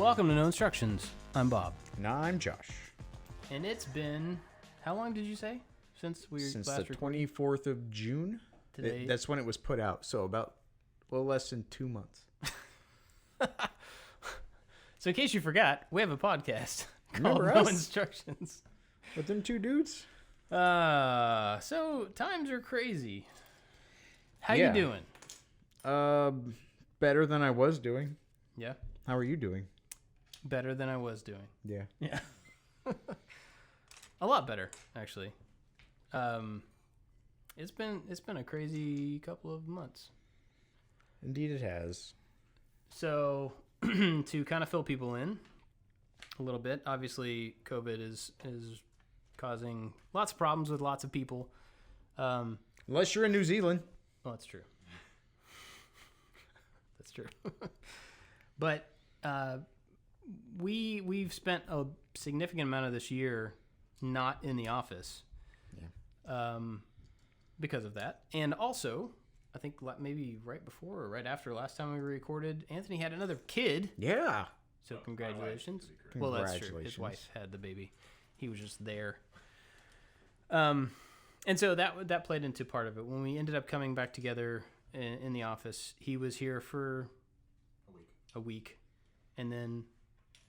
welcome to No Instructions. I'm Bob. And I'm Josh. And it's been, how long did you say? Since the 24th of June. Today. That's when it was put out. So about a little less than 2 months. So in case you forgot, we have a podcast called Remember No us? Instructions. With them two dudes? So times are crazy. How Yeah. you doing? Better than I was doing. Yeah. How are you doing? Better than I was doing. Yeah. Yeah. A lot better, actually. It's been a crazy couple of months. Indeed it has. So to kind of fill people in a little bit, obviously COVID is causing lots of problems with lots of people. Unless you're in New Zealand. Well, that's true. That's true. But we've spent a significant amount of this year not in the office. Yeah. Because of that. And also, I think maybe right before or right after last time we recorded, Anthony had another kid. Yeah. So congratulations. Congratulations. Well, that's true. His wife had the baby. He was just there. And so that played into part of it. When we ended up coming back together in the office, he was here for a week, and then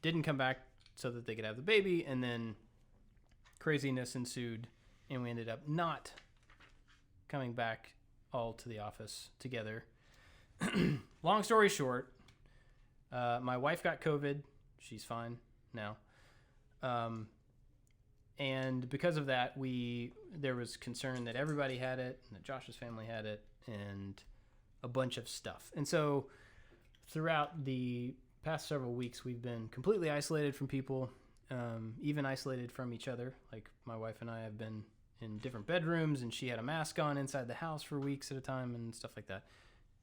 didn't come back so that they could have the baby, and then craziness ensued, and we ended up not coming back all to the office together. Long story short, my wife got COVID. She's fine now. And because of that, there was concern that everybody had it, and that Josh's family had it, and a bunch of stuff. And so throughout the past several weeks, we've been completely isolated from people, even isolated from each other. Like my wife and I have been in different bedrooms, and she had a mask on inside the house for weeks at a time and stuff like that.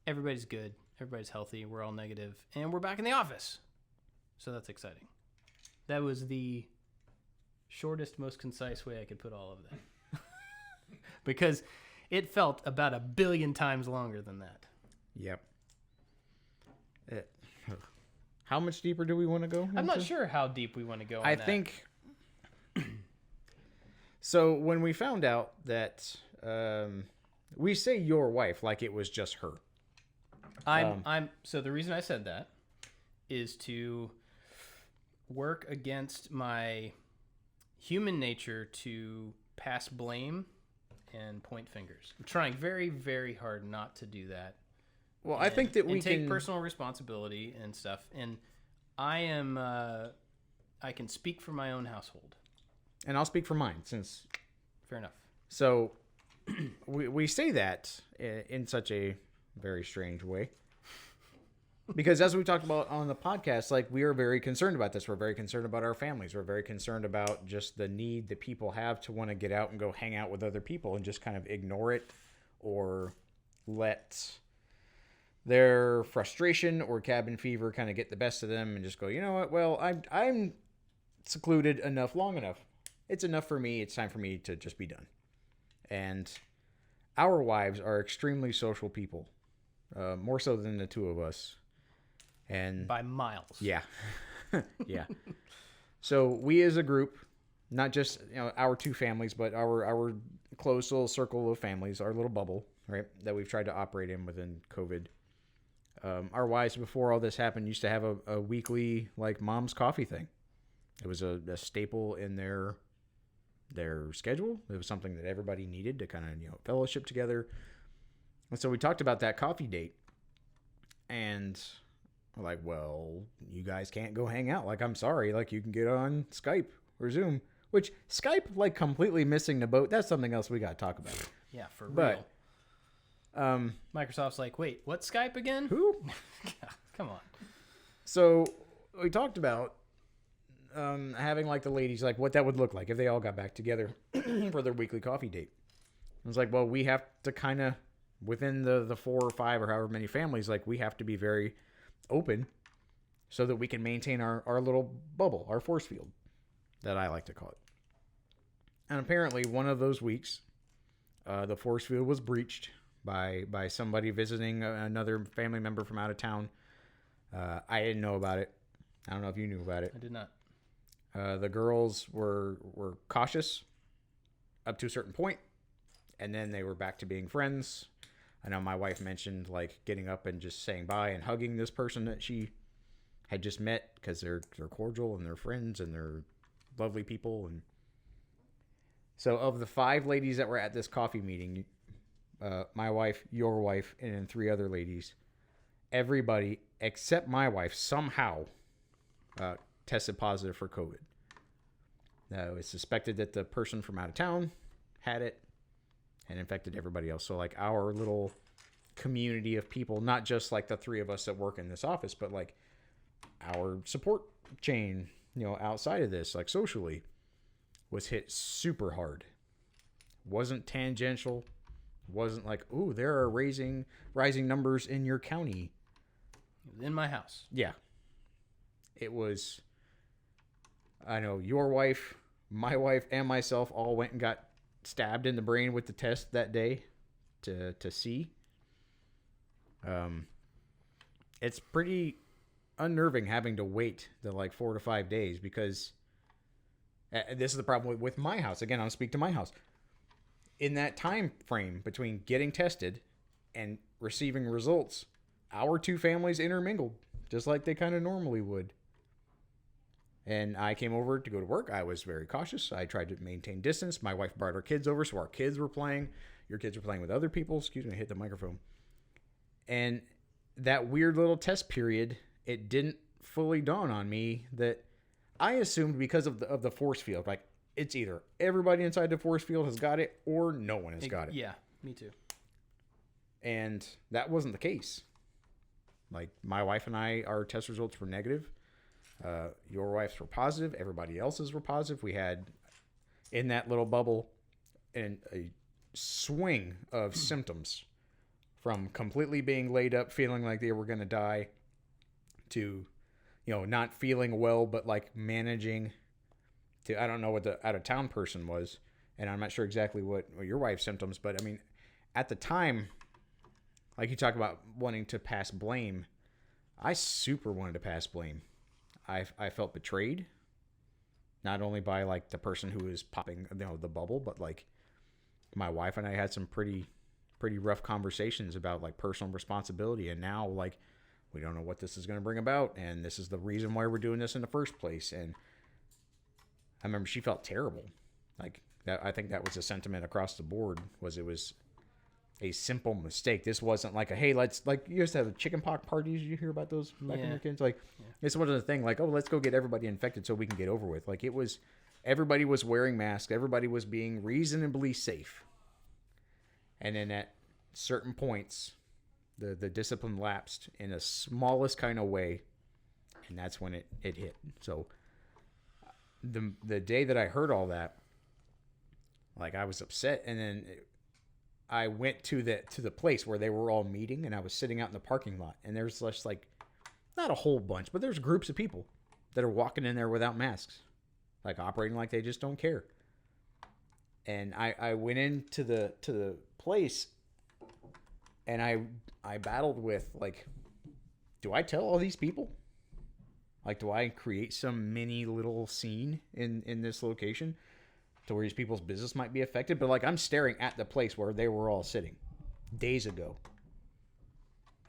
Everybody's good. Everybody's healthy. We're all negative, and we're back in the office. So that's exciting. That was the shortest, most concise way I could put all of that. Because it felt about 1 billion times longer than that. Yep. How much deeper do we want to go? I'm not sure how deep we want to go on I that. think... So when we found out that... we say your wife like it was just her. So the reason I said that is to work against my human nature to pass blame and point fingers. I'm trying very, very hard not to do that. Well, I think that we take can... personal responsibility and stuff. And I can speak for my own household. And I'll speak for mine, since... Fair enough. So, we say that in such a very strange way. Because as we talked about on the podcast, like, we are very concerned about this. We're very concerned about our families. We're very concerned about just the need that people have to want to get out and go hang out with other people and just kind of ignore it or let their frustration or cabin fever kind of get the best of them and just go, you know what? Well, I'm secluded enough long enough. It's enough for me. It's time for me to just be done. And our wives are extremely social people, more so than the two of us. And by miles. Yeah. Yeah. So we as a group, not just our two families, but our close little circle of families, our little bubble, right, that we've tried to operate in within COVID. Our wives, before all this happened, used to have a weekly, like, mom's coffee thing. It was a staple in their schedule. It was something that everybody needed to kind of, fellowship together. And so we talked about that coffee date. And we're like, well, you guys can't go hang out. Like, I'm sorry. Like, you can get on Skype or Zoom. Which, Skype, like, completely missing the boat. That's something else we got to talk about. Yeah, for real. But, Microsoft's like, wait, what Skype again? Who? Come on. So, we talked about having, like, the ladies, like, what that would look like if they all got back together for their weekly coffee date. I was like, well, we have to kind of, within the 4 or 5 or however many families, like, we have to be very open so that we can maintain our little bubble, our force field, that I like to call it. And apparently one of those weeks, the force field was breached by somebody visiting another family member from out of town. I didn't know about it. I don't know if you knew about it. I did not. The girls were cautious up to a certain point, and then they were back to being friends. I know my wife mentioned like getting up and just saying bye and hugging this person that she had just met because they're cordial and they're friends and they're lovely people. And so of the 5 ladies that were at this coffee meeting, my wife, your wife, and then 3 other ladies, everybody except my wife somehow tested positive for COVID. It was suspected that the person from out of town had it and infected everybody else. So like our little community of people, not just like the 3 of us that work in this office, but like our support chain, outside of this, like socially, was hit super hard. Wasn't tangential. Wasn't like, ooh, there are rising numbers in your county. In my house. Yeah. It was, I know your wife, my wife, and myself all went and got stabbed in the brain with the test that day to see. It's pretty unnerving having to wait the like 4 to 5 days because this is the problem with my house. Again, I'll speak to my house. In that time frame between getting tested and receiving results, our 2 families intermingled just like they kind of normally would. And I came over to go to work. I was very cautious. I tried to maintain distance. My wife brought her kids over, so our kids were playing. Your kids were playing with other people. Excuse me, I hit the microphone. And that weird little test period, it didn't fully dawn on me that I assumed because of the force field, like it's either everybody inside the force field has got it or no one has got it. Yeah, me too. And that wasn't the case. Like my wife and I, our test results were negative. Your wife's were positive. Everybody else's were positive. We had in that little bubble a swing of symptoms from completely being laid up, feeling like they were going to die, to, not feeling well, but like managing to, I don't know what the out of town person was. And I'm not sure exactly what your wife's symptoms, but I mean, at the time, like you talk about wanting to pass blame, I super wanted to pass blame. I felt betrayed, not only by like the person who was popping, the bubble, but like my wife and I had some pretty rough conversations about like personal responsibility. And now like, we don't know what this is going to bring about. And this is the reason why we're doing this in the first place. And I remember she felt terrible. Like that, I think that was a sentiment across the board, it was a simple mistake. This wasn't like hey, let's, like, you used to have chicken pox parties. You hear about those back in your kids? Like, this wasn't a thing like, oh, let's go get everybody infected so we can get over with. Like, it was, everybody was wearing masks. Everybody was being reasonably safe. And then at certain points, the discipline lapsed in the smallest kind of way. And that's when it hit. So the day that I heard all that, like, I was upset. And then I went to the place where they were all meeting, and I was sitting out in the parking lot, and there's just like, not a whole bunch, but there's groups of people that are walking in there without masks, like operating like they just don't care. And I went into the place, and I battled with like, do I tell all these people? Like, do I create some mini little scene in this location to where these people's business might be affected? But like, I'm staring at the place where they were all sitting days ago.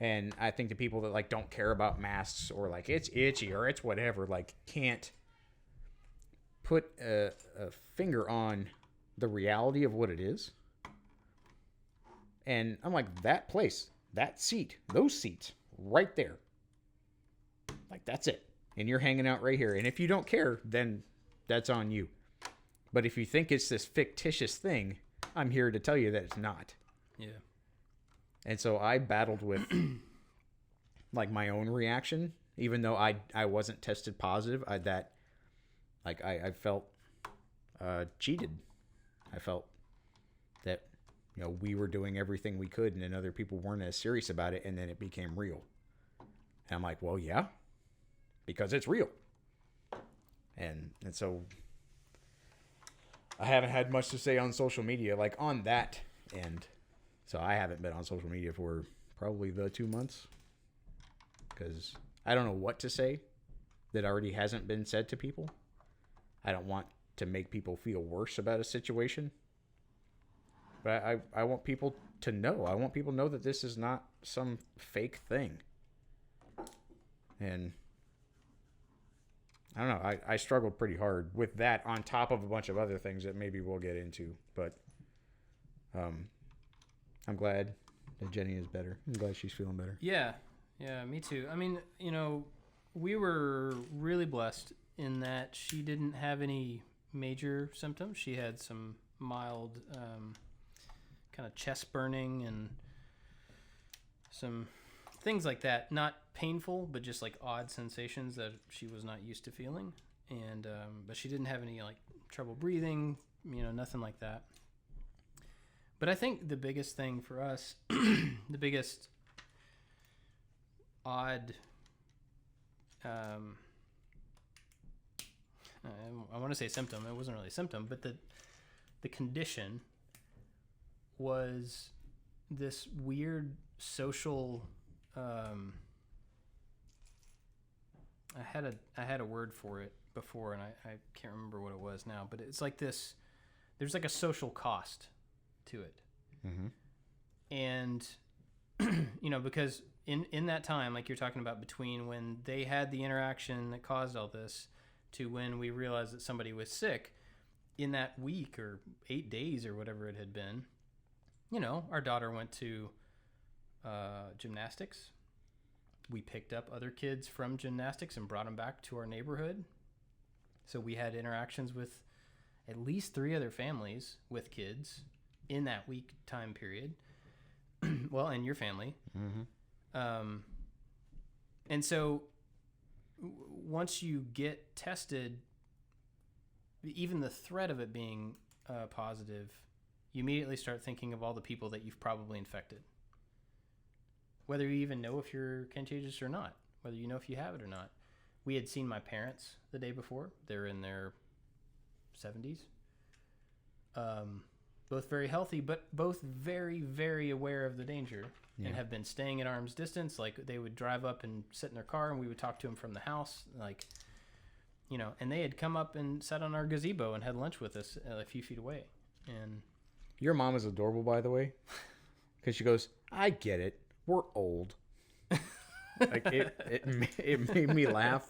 And I think the people that like don't care about masks, or like it's itchy or it's whatever, like can't put a finger on the reality of what it is. And I'm like, that place, that seat, those seats right there, like that's it. And you're hanging out right here. And if you don't care, then that's on you. But if you think it's this fictitious thing, I'm here to tell you that it's not. Yeah. And so I battled with like my own reaction, even though I wasn't tested positive. I felt cheated. I felt that, we were doing everything we could, and then other people weren't as serious about it, and then it became real. And I'm like, well, yeah, because it's real. And so I haven't had much to say on social media, like on that end. So I haven't been on social media for probably the 2 months, because I don't know what to say. that already hasn't been said to people. I don't want to make people feel worse about a situation. But I want people to know. I want people to know that this is not some fake thing. And I don't know. I struggled pretty hard with that on top of a bunch of other things that maybe we'll get into. But I'm glad that Jenny is better. I'm glad she's feeling better. Yeah, me too. I mean, we were really blessed in that she didn't have any major symptoms. She had some mild kind of chest burning and some things like that. Not painful, but just like odd sensations that she was not used to feeling. And but she didn't have any like trouble breathing, nothing like that. But I think the biggest thing for us, the biggest odd, I want to say symptom. It wasn't really a symptom, but the condition was this weird social. I had a word for it before, and I can't remember what it was now. But it's like this. There's like a social cost to it. Mm-hmm. And because in that time, like you're talking about, between when they had the interaction that caused all this to when we realized that somebody was sick, in that week or 8 days or whatever it had been, our daughter went to gymnastics. We picked up other kids from gymnastics and brought them back to our neighborhood. So we had interactions with at least 3 other families with kids in that week time period. Well, and your family. Mm-hmm. And so once you get tested, even the threat of it being positive, you immediately start thinking of all the people that you've probably infected. Whether you even know if you're contagious or not, whether you know if you have it or not. We had seen my parents the day before. They're in their 70s. Both very healthy, but both very, very aware of the danger, and have been staying at arm's distance. Like, they would drive up and sit in their car, and we would talk to them from the house. Like, and they had come up and sat on our gazebo and had lunch with us a few feet away. And your mom is adorable, by the way, because she goes, "I get it. We're old." Like it made me laugh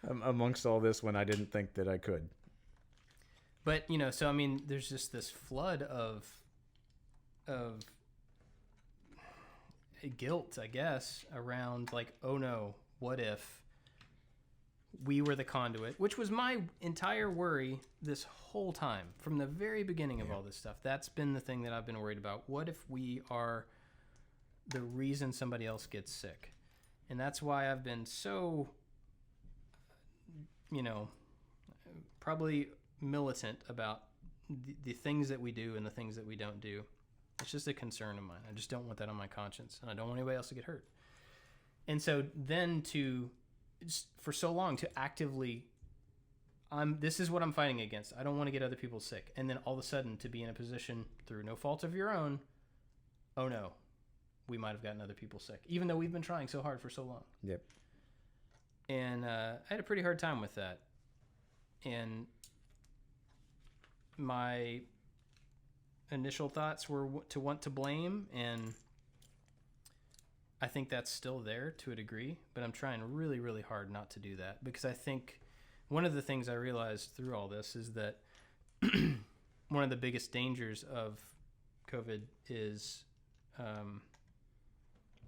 amongst all this when I didn't think that I could. But so I mean, there's just this flood of guilt, I guess, around like, oh no, what if we were the conduit? Which was my entire worry this whole time, from the very beginning of all this stuff. That's been the thing that I've been worried about. What if we are the reason somebody else gets sick? And that's why I've been so, probably militant about the things that we do and the things that we don't do. It's just a concern of mine. I just don't want that on my conscience, and I don't want anybody else to get hurt. And so then for so long to actively, this is what I'm fighting against. I don't want to get other people sick. And then all of a sudden to be in a position through no fault of your own, oh no, we might have gotten other people sick, even though we've been trying so hard for so long. Yep. And I had a pretty hard time with that. And my initial thoughts were to want to blame, and I think that's still there to a degree, but I'm trying really, really hard not to do that, because I think one of the things I realized through all this is that one of the biggest dangers of COVID is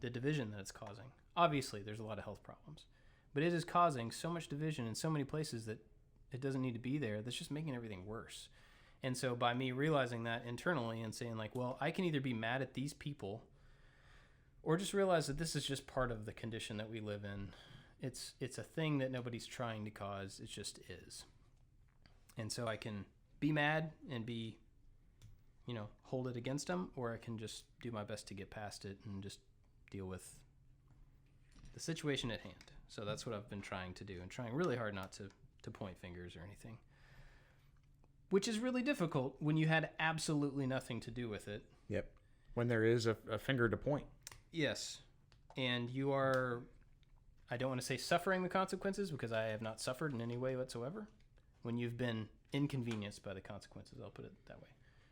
the division that it's causing. Obviously, there's a lot of health problems, but it is causing so much division in so many places that it doesn't need to be there. That's just making everything worse. And so by me realizing that internally and saying like, well, I can either be mad at these people or just realize that this is just part of the condition that we live in. It's a thing that nobody's trying to cause. It just is. And so I can be mad and be, hold it against them, or I can just do my best to get past it and just deal with the situation at hand. So that's what I've been trying to do, and trying really hard not to point fingers or anything, which is really difficult when you had absolutely nothing to do with it. Yep. When there is a finger to point. Yes. And you are, I don't want to say suffering the consequences because I have not suffered in any way whatsoever. When you've been inconvenienced by the consequences, I'll put it that way.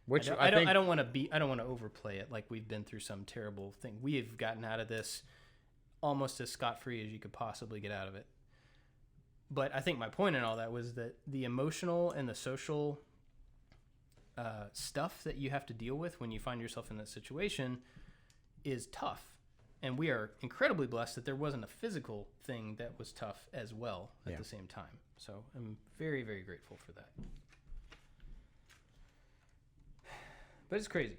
Which I don't want to overplay it like we've been through some terrible thing. We have gotten out of this almost as scot-free as you could possibly get out of it. But I think my point in all that was that the emotional and the social stuff that you have to deal with when you find yourself in that situation is tough. And we are incredibly blessed that there wasn't a physical thing that was tough as well at the same time. So I'm very, very grateful for that. But it's crazy.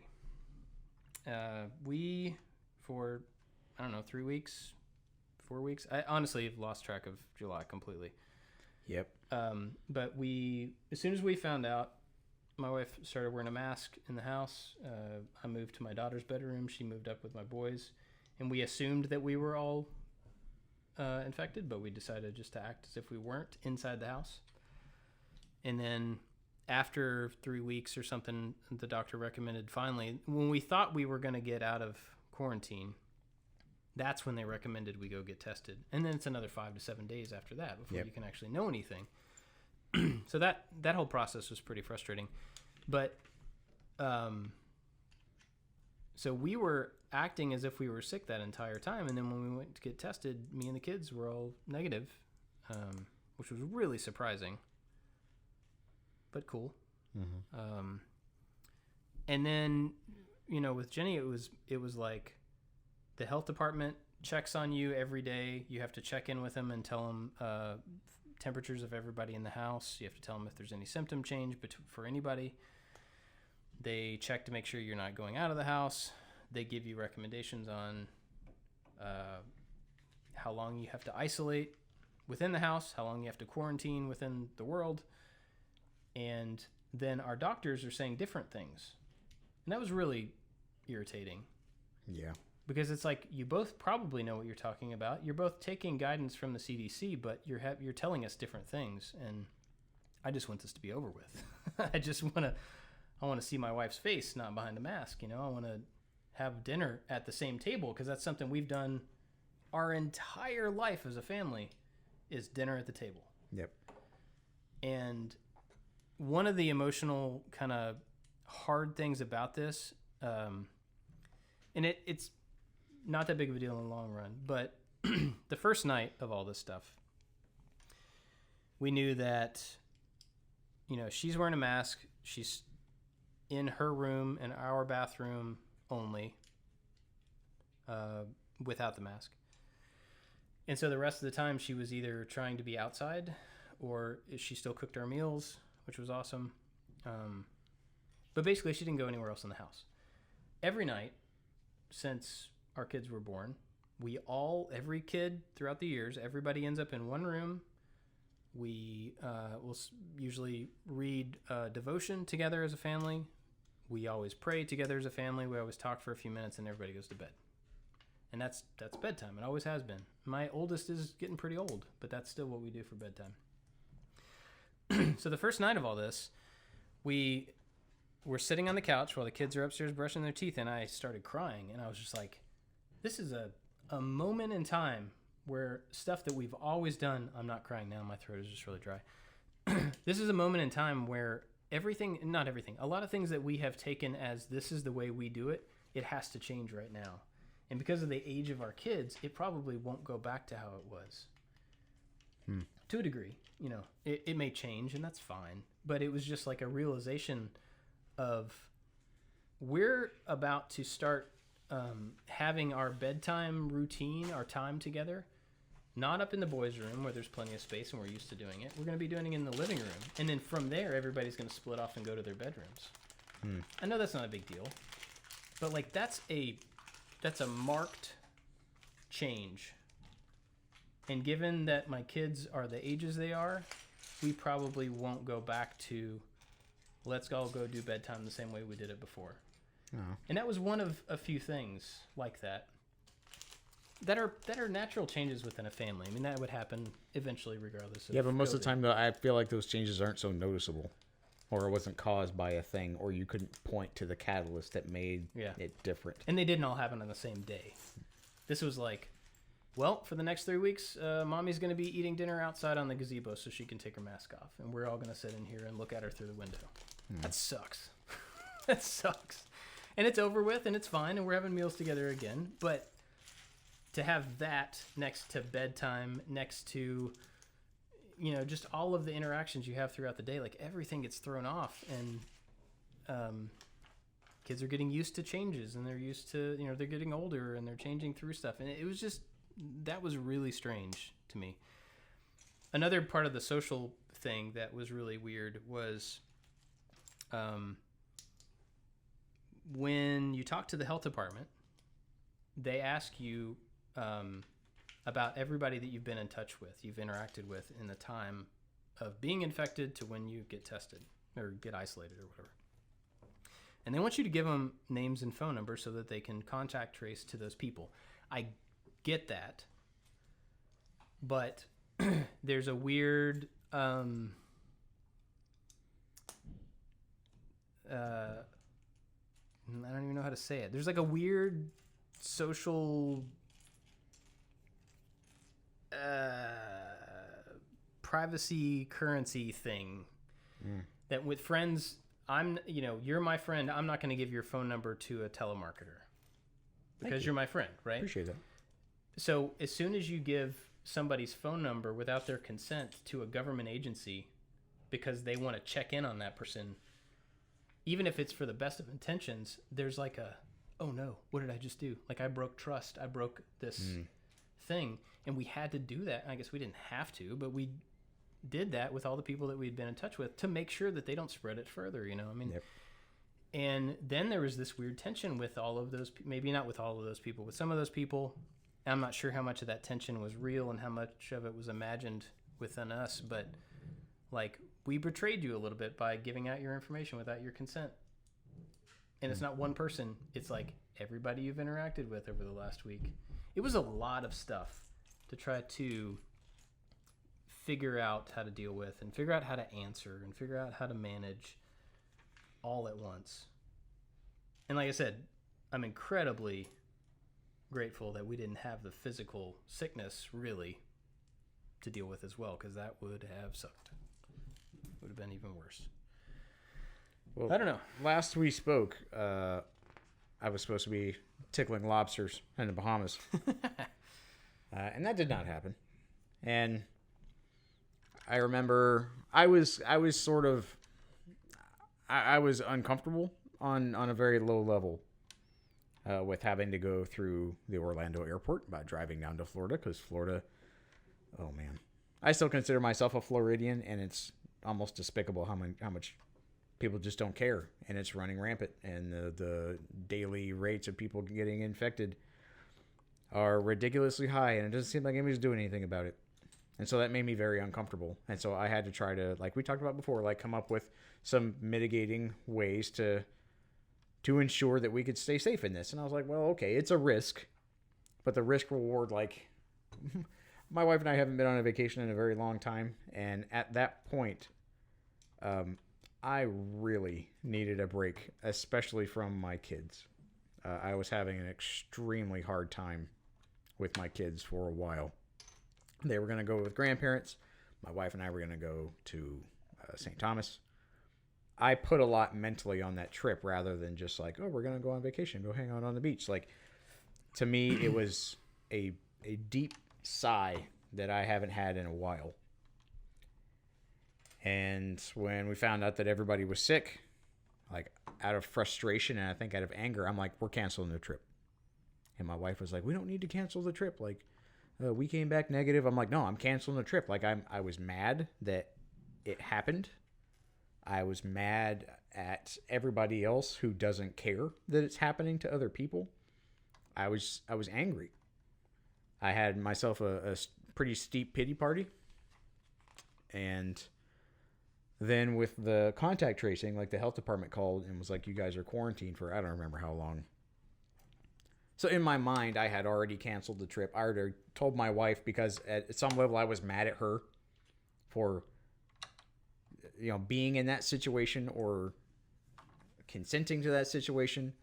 We, for, 3 weeks, 4 weeks, I honestly have lost track of July completely. Yep. But as soon as we found out, my wife started wearing a mask in the house. I moved to my daughter's bedroom. She moved up with my boys. And we assumed that we were all infected, but we decided just to act as if we weren't inside the house. And then after 3 weeks or something, the doctor recommended finally, when we thought we were going to get out of quarantine, that's when they recommended we go get tested. And then it's another 5 to 7 days after that before you can actually know anything. So that whole process was pretty frustrating. But so we were acting as if we were sick that entire time. And then when we went to get tested, me and the kids were all negative, which was really surprising, but cool. Mm-hmm. And then, with Jenny, it was like the health department checks on you every day. You have to check in with them and tell them temperatures of everybody in the house. You have to tell them if there's any symptom change for anybody. They check to make sure you're not going out of the house. They give you recommendations on how long you have to isolate within the house, how long you have to quarantine within the world. And then our doctors are saying different things. And that was really irritating. Yeah. Because it's like you both probably know what you're talking about. You're both taking guidance from the CDC, but you're telling us different things. And I just want this to be over with. I want to see my wife's face, not behind a mask. I want to have dinner at the same table because that's something we've done our entire life as a family is dinner at the table. Yep. And one of the emotional kind of hard things about this, and it's not that big of a deal in the long run, but the first night of all this stuff, we knew that, she's wearing a mask. She's in her room, in our bathroom only, without the mask. And so the rest of the time she was either trying to be outside or she still cooked our meals, which was awesome. But basically she didn't go anywhere else in the house. Every night since our kids were born, every kid throughout the years, everybody ends up in one room. We will usually read devotion together as a family. We always pray together as a family. We always talk for a few minutes and everybody goes to bed. And that's bedtime. It always has been. My oldest is getting pretty old, but that's still what we do for bedtime. So the first night of all this, we were sitting on the couch while the kids are upstairs brushing their teeth, and I started crying. And I was just like, this is a moment in time where stuff that we've always done, I'm not crying now, my throat is just really dry. This is a moment in time where not everything, a lot of things that we have taken as this is the way we do it, it has to change right now. And because of the age of our kids, it probably won't go back to how it was. To a degree, it may change and that's fine. But it was just like a realization of we're about to start having our bedtime routine, our time together, not up in the boys' room where there's plenty of space and we're used to doing it. We're going to be doing it in the living room. And then from there, everybody's going to split off and go to their bedrooms. I know that's not a big deal, but like that's a marked change. And given that my kids are the ages they are, we probably won't go back to let's all go do bedtime the same way we did it before. Oh. And that was one of a few things like that are natural changes within a family. I mean, that would happen eventually regardless of but most of the time, though, I feel like those changes aren't so noticeable. Or it wasn't caused by a thing, or you couldn't point to the catalyst that made it different. And they didn't all happen on the same day. This was like well, for the next 3 weeks, mommy's going to be eating dinner outside on the gazebo so she can take her mask off. And we're all going to sit in here and look at her through the window. That sucks. That sucks. And it's over with and it's fine and we're having meals together again. But to have that next to bedtime, next to, just all of the interactions you have throughout the day, like everything gets thrown off. And kids are getting used to changes and they're used to, they're getting older and they're changing through stuff. And it was just, that was really strange to me. Another part of the social thing that was really weird was when you talk to the health department, they ask you about everybody that you've been in touch with, you've interacted with in the time of being infected to when you get tested or get isolated or whatever. And they want you to give them names and phone numbers so that they can contact trace to those people. I get that. But there's a weird I don't even know how to say it. There's like a weird social privacy currency thing that with friends, you're my friend. I'm not going to give your phone number to a telemarketer because you're my friend, right? Appreciate that. So as soon as you give somebody's phone number without their consent to a government agency because they want to check in on that person, even if it's for the best of intentions, there's like oh no, what did I just do? Like I broke trust. I broke this thing. And we had to do that. I guess we didn't have to, but we did that with all the people that we'd been in touch with to make sure that they don't spread it further, Yep. And then there was this weird tension with all of those, maybe not with all of those people, with some of those people. I'm not sure how much of that tension was real and how much of it was imagined within us, but like we betrayed you a little bit by giving out your information without your consent. And it's not one person, it's like everybody you've interacted with over the last week. It was a lot of stuff to try to figure out how to deal with and figure out how to answer and figure out how to manage all at once. And like I said, I'm incredibly grateful that we didn't have the physical sickness really to deal with as well, because that would have sucked. Would have been even worse. Well, I don't know. Last we spoke, I was supposed to be tickling lobsters in the Bahamas. And that did not happen. And I remember I was uncomfortable on a very low level with having to go through the Orlando airport by driving down to Florida, because Florida, oh man, I still consider myself a Floridian, and it's almost despicable how much people just don't care, and it's running rampant, and the daily rates of people getting infected are ridiculously high, and it doesn't seem like anybody's doing anything about it. And so that made me very uncomfortable. And so I had to try to, like we talked about before, like come up with some mitigating ways to ensure that we could stay safe in this. And I was like, well, okay, it's a risk, but the risk reward, like my wife and I haven't been on a vacation in a very long time. And at that point, I really needed a break, especially from my kids. I was having an extremely hard time with my kids for a while. They were going to go with grandparents. My wife and I were going to go to St. Thomas. I put a lot mentally on that trip rather than just like, oh, we're going to go on vacation, go hang out on the beach. Like, to me, it was a deep sigh that I haven't had in a while. And when we found out that everybody was sick, like out of frustration and I think out of anger, I'm like, we're canceling the trip. And my wife was like, we don't need to cancel the trip. Like, we came back negative. I'm like, no, I'm canceling the trip. Like, I was mad that it happened. I was mad at everybody else who doesn't care that it's happening to other people. I was angry. I had myself a pretty steep pity party. And then with the contact tracing, like the health department called and was like, you guys are quarantined for, I don't remember how long. So in my mind, I had already canceled the trip. I already told my wife, because at some level I was mad at her for, being in that situation or consenting to that situation.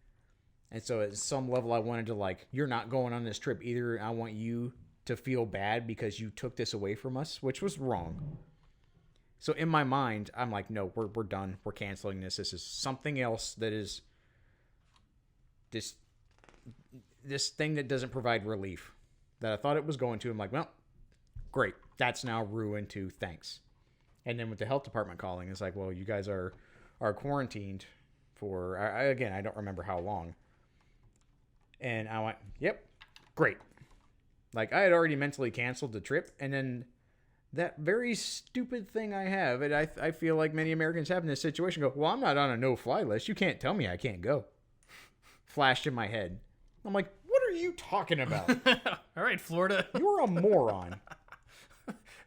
And so at some level I wanted to, like, you're not going on this trip either. I want you to feel bad because you took this away from us, which was wrong. So in my mind, I'm like, no, we're done. We're canceling this. This is something else that is this thing that doesn't provide relief that I thought it was going to. I'm like, well, great. That's now ruined too. Thanks. And then with the health department calling, it's like, well, you guys are quarantined for, again, I don't remember how long. And I went, yep, great. Like, I had already mentally canceled the trip, and then that very stupid thing I have, and I feel like many Americans have in this situation, go, well, I'm not on a no-fly list. You can't tell me I can't go. Flashed in my head. I'm like, what are you talking about? All right, Florida. You're a moron.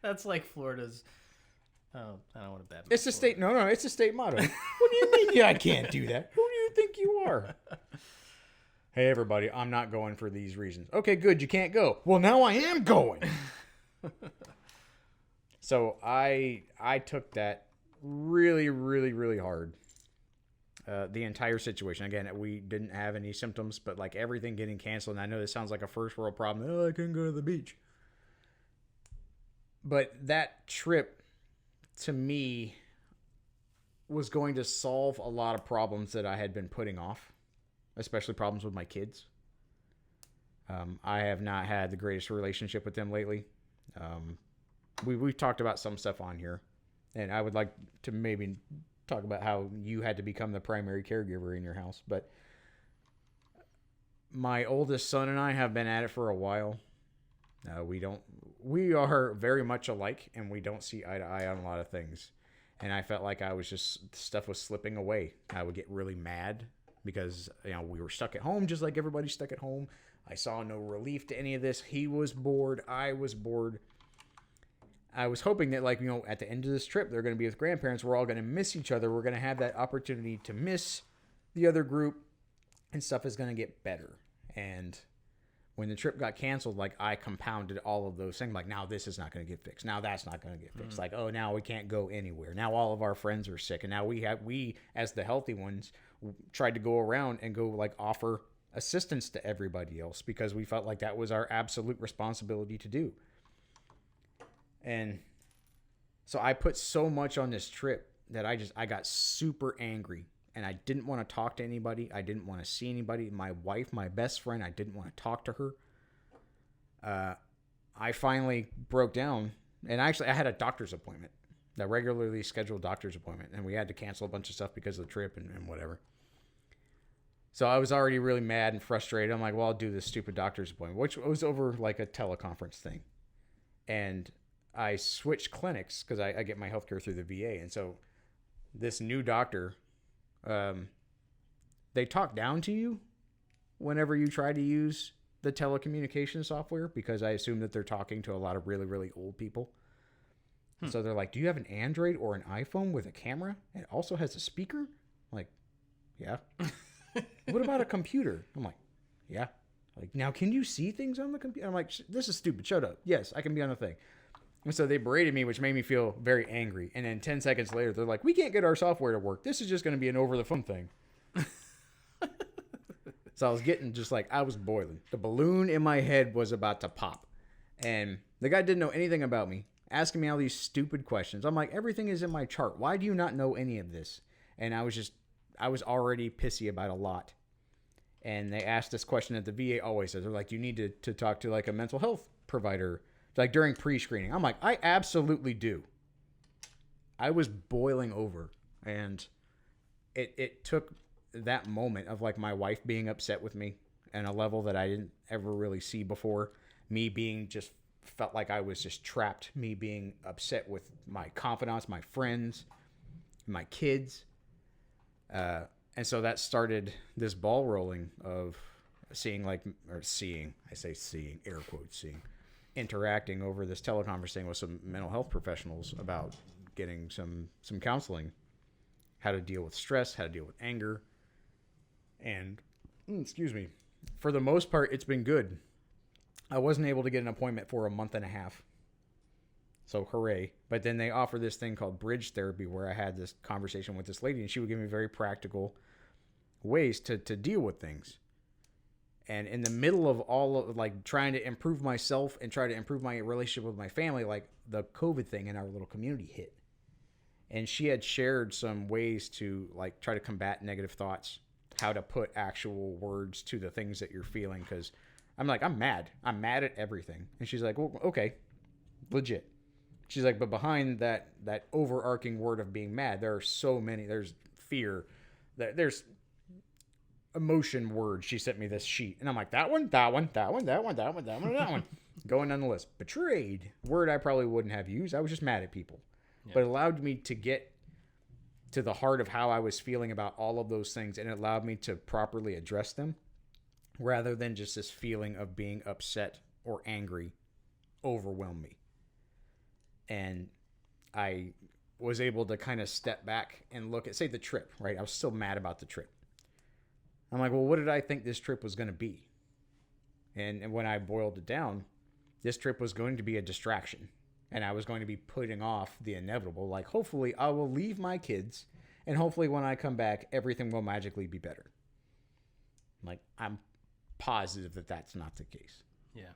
That's like Florida's... Oh, I don't want to bad. It's a state... No, it's a state motto. What do you mean? Yeah, I can't do that. Who do you think you are? Hey, everybody, I'm not going for these reasons. Okay, good. You can't go. Well, now I am going. So I took that really, really, really hard. The entire situation. Again, we didn't have any symptoms, but like everything getting canceled. And I know this sounds like a first world problem. Oh, I couldn't go to the beach. But that trip, to me, was going to solve a lot of problems that I had been putting off. Especially problems with my kids. I have not had the greatest relationship with them lately. We've talked about some stuff on here. And I would like to maybe talk about how you had to become the primary caregiver in your house. But my oldest son and I have been at it for a while. We are very much alike, and we don't see eye to eye on a lot of things. And I felt like stuff was slipping away. I would get really mad because, we were stuck at home just like everybody's stuck at home. I saw no relief to any of this. He was bored. I was bored. I was hoping that, at the end of this trip, they're going to be with grandparents. We're all going to miss each other. We're going to have that opportunity to miss the other group, and stuff is going to get better. And when the trip got canceled, I compounded all of those things. Like, now this is not going to get fixed. Now that's not going to get fixed. Like, oh, now we can't go anywhere. Now all of our friends are sick. And now we as the healthy ones, tried to go around and go, offer assistance to everybody else because we felt like that was our absolute responsibility to do. And so I put so much on this trip that I got super angry, and I didn't want to talk to anybody. I didn't want to see anybody. My wife, my best friend, I didn't want to talk to her. I finally broke down, and I had a doctor's appointment, a regularly scheduled doctor's appointment, and we had to cancel a bunch of stuff because of the trip and whatever. So I was already really mad and frustrated. I'm like, well, I'll do this stupid doctor's appointment, which was over a teleconference thing. And I switched clinics because I get my healthcare through the VA. And so this new doctor, they talk down to you whenever you try to use the telecommunication software because I assume that they're talking to a lot of really, really old people. So they're like, do you have an Android or an iPhone with a camera? And it also has a speaker? I'm like, yeah. What about a computer? I'm like, yeah. Like, now can you see things on the computer? I'm like, this is stupid. Shut up. Yes, I can be on the thing. And so they berated me, which made me feel very angry. And then 10 seconds later, they're like, we can't get our software to work. This is just going to be an over-the-phone thing. So I was getting I was boiling. The balloon in my head was about to pop. And the guy didn't know anything about me, asking me all these stupid questions. I'm like, everything is in my chart. Why do you not know any of this? And I was already pissy about a lot. And they asked this question that the VA always says. They're like, you need to talk to a mental health provider, during pre-screening. I'm like, I absolutely do. I was boiling over. And it took that moment of my wife being upset with me on a level that I didn't ever really see before. Me being felt like I was just trapped. Me being upset with my confidants, my friends, my kids. And so that started this ball rolling of air quotes, interacting over this teleconference thing with some mental health professionals about getting some counseling, how to deal with stress, how to deal with anger. And, for the most part, it's been good. I wasn't able to get an appointment for a month and a half. So hooray. But then they offer this thing called bridge therapy where I had this conversation with this lady and she would give me very practical ways to deal with things. And in the middle of all of like trying to improve myself and try to improve my relationship with my family, like the COVID thing in our little community hit. And she had shared some ways to like try to combat negative thoughts, how to put actual words to the things that you're feeling. Cause I'm like, I'm mad at everything. And she's like, well, okay, legit. She's like, but behind that overarching word of being mad, there are so many, there's fear, there's emotion words. She sent me this sheet and I'm like, that one. Going down the list. Betrayed, word I probably wouldn't have used. I was just mad at people. Yeah. But it allowed me to get to the heart of how I was feeling about all of those things, and it allowed me to properly address them rather than just this feeling of being upset or angry overwhelm me. And I was able to kind of step back and look at, say, the trip, right? I was still mad about the trip. I'm like, well, what did I think this trip was going to be? And when I boiled it down, this trip was going to be a distraction. And I was going to be putting off the inevitable. Like, hopefully I will leave my kids, and hopefully when I come back, everything will magically be better. Like, I'm positive that that's not the case. Yeah.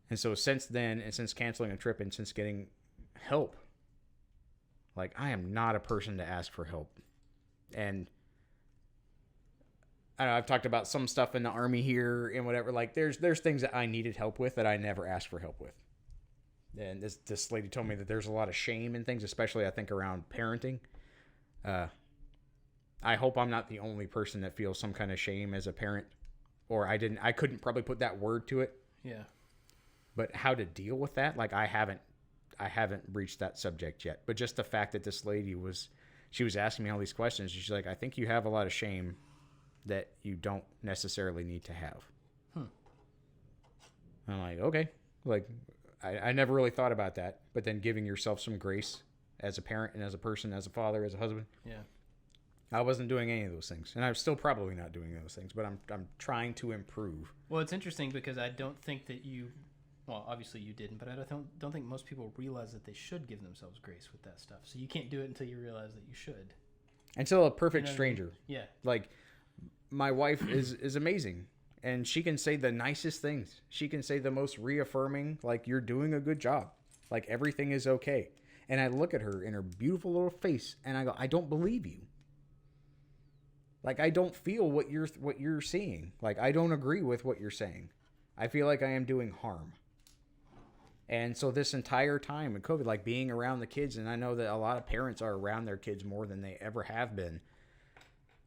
And so since then, and since canceling a trip and since getting help, like, I am not a person to ask for help. And I don't know, I've talked about some stuff in the Army here and whatever. Like, there's things that I needed help with that I never asked for help with. And this lady told me that there's a lot of shame in things, especially I think around parenting. I hope I'm not the only person that feels some kind of shame as a parent, or I couldn't probably put that word to it. Yeah. But how to deal with that? Like, I haven't reached that subject yet. But just the fact that this lady was asking me all these questions. She's like, I think you have a lot of shame that you don't necessarily need to have. I'm like, okay. Like, I never really thought about that, but then giving yourself some grace as a parent and as a person, as a father, as a husband. Yeah. I wasn't doing any of those things, and I'm still probably not doing those things, but I'm trying to improve. Well, it's interesting because I don't think that well, obviously you didn't, but I don't think most people realize that they should give themselves grace with that stuff. So you can't do it until you realize that you should. Until a perfect stranger. I mean? Yeah. Like, my wife is amazing. And she can say the nicest things. She can say the most reaffirming, like, you're doing a good job. Like, everything is okay. And I look at her in her beautiful little face, and I go, I don't believe you. Like, I don't feel what you're seeing. Like, I don't agree with what you're saying. I feel like I am doing harm. And so this entire time in COVID, like, being around the kids, and I know that a lot of parents are around their kids more than they ever have been.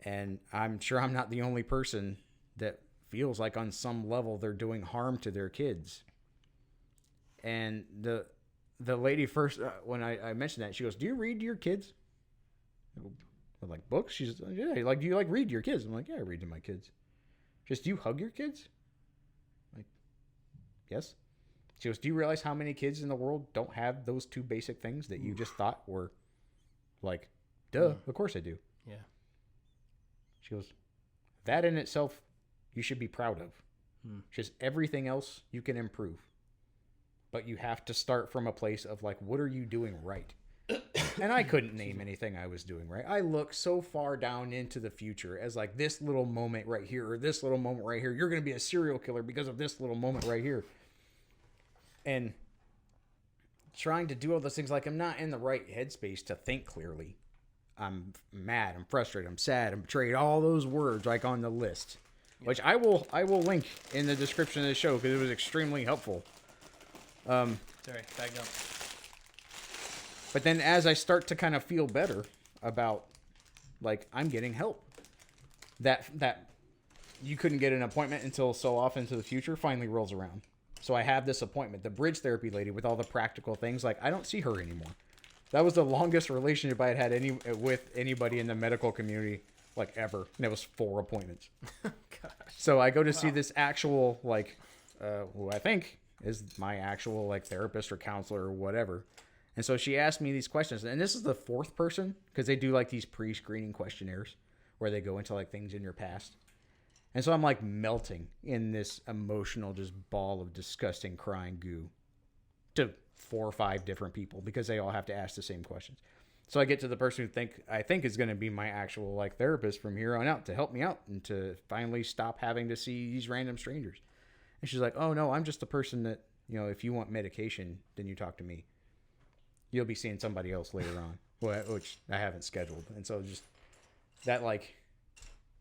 And I'm sure I'm not the only person that feels like on some level they're doing harm to their kids. And the lady first, when I mentioned that, she goes, do you read to your kids? I'm like, books? She's yeah. Like, do you like read to your kids? I'm like, yeah, I read to my kids. Just, do you hug your kids? I'm like, yes. She goes, do you realize how many kids in the world don't have those two basic things that you just thought were like, duh, of course I do. Yeah. She goes, that in itself you should be proud of. Just everything else you can improve. But you have to start from a place of like, what are you doing right? And I couldn't name anything I was doing right. I look so far down into the future as like this little moment right here or this little moment right here. You're going to be a serial killer because of this little moment right here. And trying to do all those things, like I'm not in the right headspace to think clearly. I'm mad, I'm frustrated, I'm sad, I'm betrayed, all those words like on the list. Which I will link in the description of the show because it was extremely helpful. Sorry, back up. But then as I start to kind of feel better about, like, I'm getting help. That you couldn't get an appointment until so off into the future finally rolls around. So I have this appointment. The bridge therapy lady with all the practical things, like, I don't see her anymore. That was the longest relationship I had with anybody in the medical community, like, ever. And it was 4 appointments. Gosh. So I go to see this actual, like, who I think is my actual, like, therapist or counselor or whatever. And so she asked me these questions. And this is the 4th person, because they do, like, these pre-screening questionnaires where they go into, like, things in your past. And so I'm, like, melting in this emotional just ball of disgusting crying goo to 4 or 5 different people because they all have to ask the same questions. So I get to the person who I think is going to be my actual like therapist from here on out to help me out and to finally stop having to see these random strangers. And she's like, "Oh no, I'm just the person that, you know, if you want medication, then you talk to me. You'll be seeing somebody else later on," which I haven't scheduled. And so just that, like,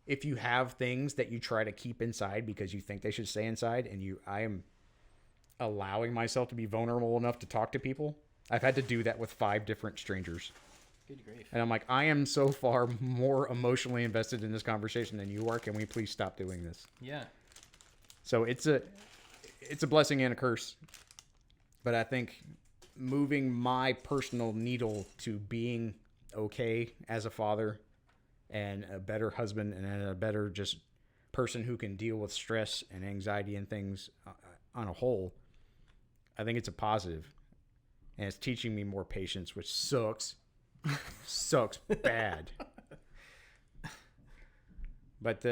if you have things that you try to keep inside because you think they should stay inside, and I am allowing myself to be vulnerable enough to talk to people. I've had to do that with 5 different strangers. Good grief. And I'm like, I am so far more emotionally invested in this conversation than you are. Can we please stop doing this? Yeah. So it's a blessing and a curse. But I think moving my personal needle to being okay as a father and a better husband and a better just person who can deal with stress and anxiety and things on a whole, I think it's a positive. And it's teaching me more patience, which sucks. Sucks bad. But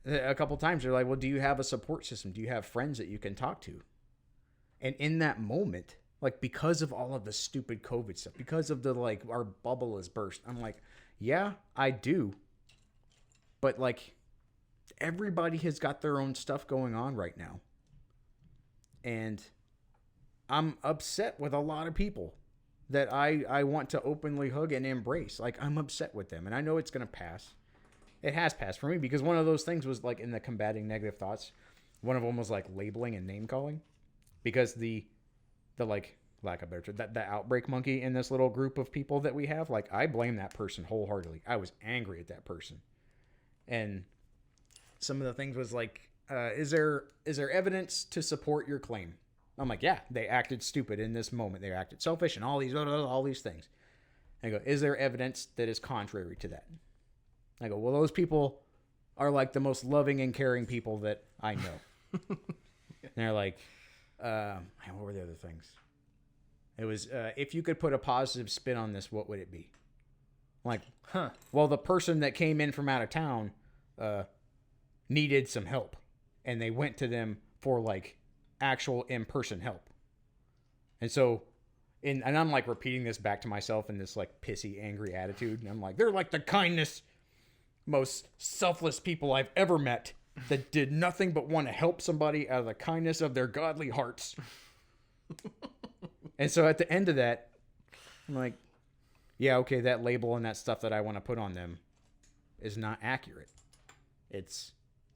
a couple times they're like, well, do you have a support system? Do you have friends that you can talk to? And in that moment, like, because of all of the stupid COVID stuff, because of the, like, our bubble is burst, I'm like, yeah, I do. But, like, everybody has got their own stuff going on right now. And I'm upset with a lot of people that I want to openly hug and embrace. Like, I'm upset with them. And I know it's going to pass. It has passed for me because one of those things was, like, in the combating negative thoughts, one of them was, like, labeling and name calling. Because the like, lack of better term, that outbreak monkey in this little group of people that we have, like, I blame that person wholeheartedly. I was angry at that person. And some of the things was like, is there evidence to support your claim? I'm like, yeah, they acted stupid in this moment. They acted selfish and all these things. I go, is there evidence that is contrary to that? I go, well, those people are like the most loving and caring people that I know. And they're like, man, what were the other things? It was, if you could put a positive spin on this, what would it be? I'm like, well, the person that came in from out of town needed some help. And they went to them for, like, actual in-person help. And so, and I'm, like, repeating this back to myself in this, like, pissy, angry attitude. And I'm like, they're, like, the kindest, most selfless people I've ever met that did nothing but want to help somebody out of the kindness of their godly hearts. And so at the end of that, I'm like, yeah, okay, that label and that stuff that I want to put on them is not accurate. It's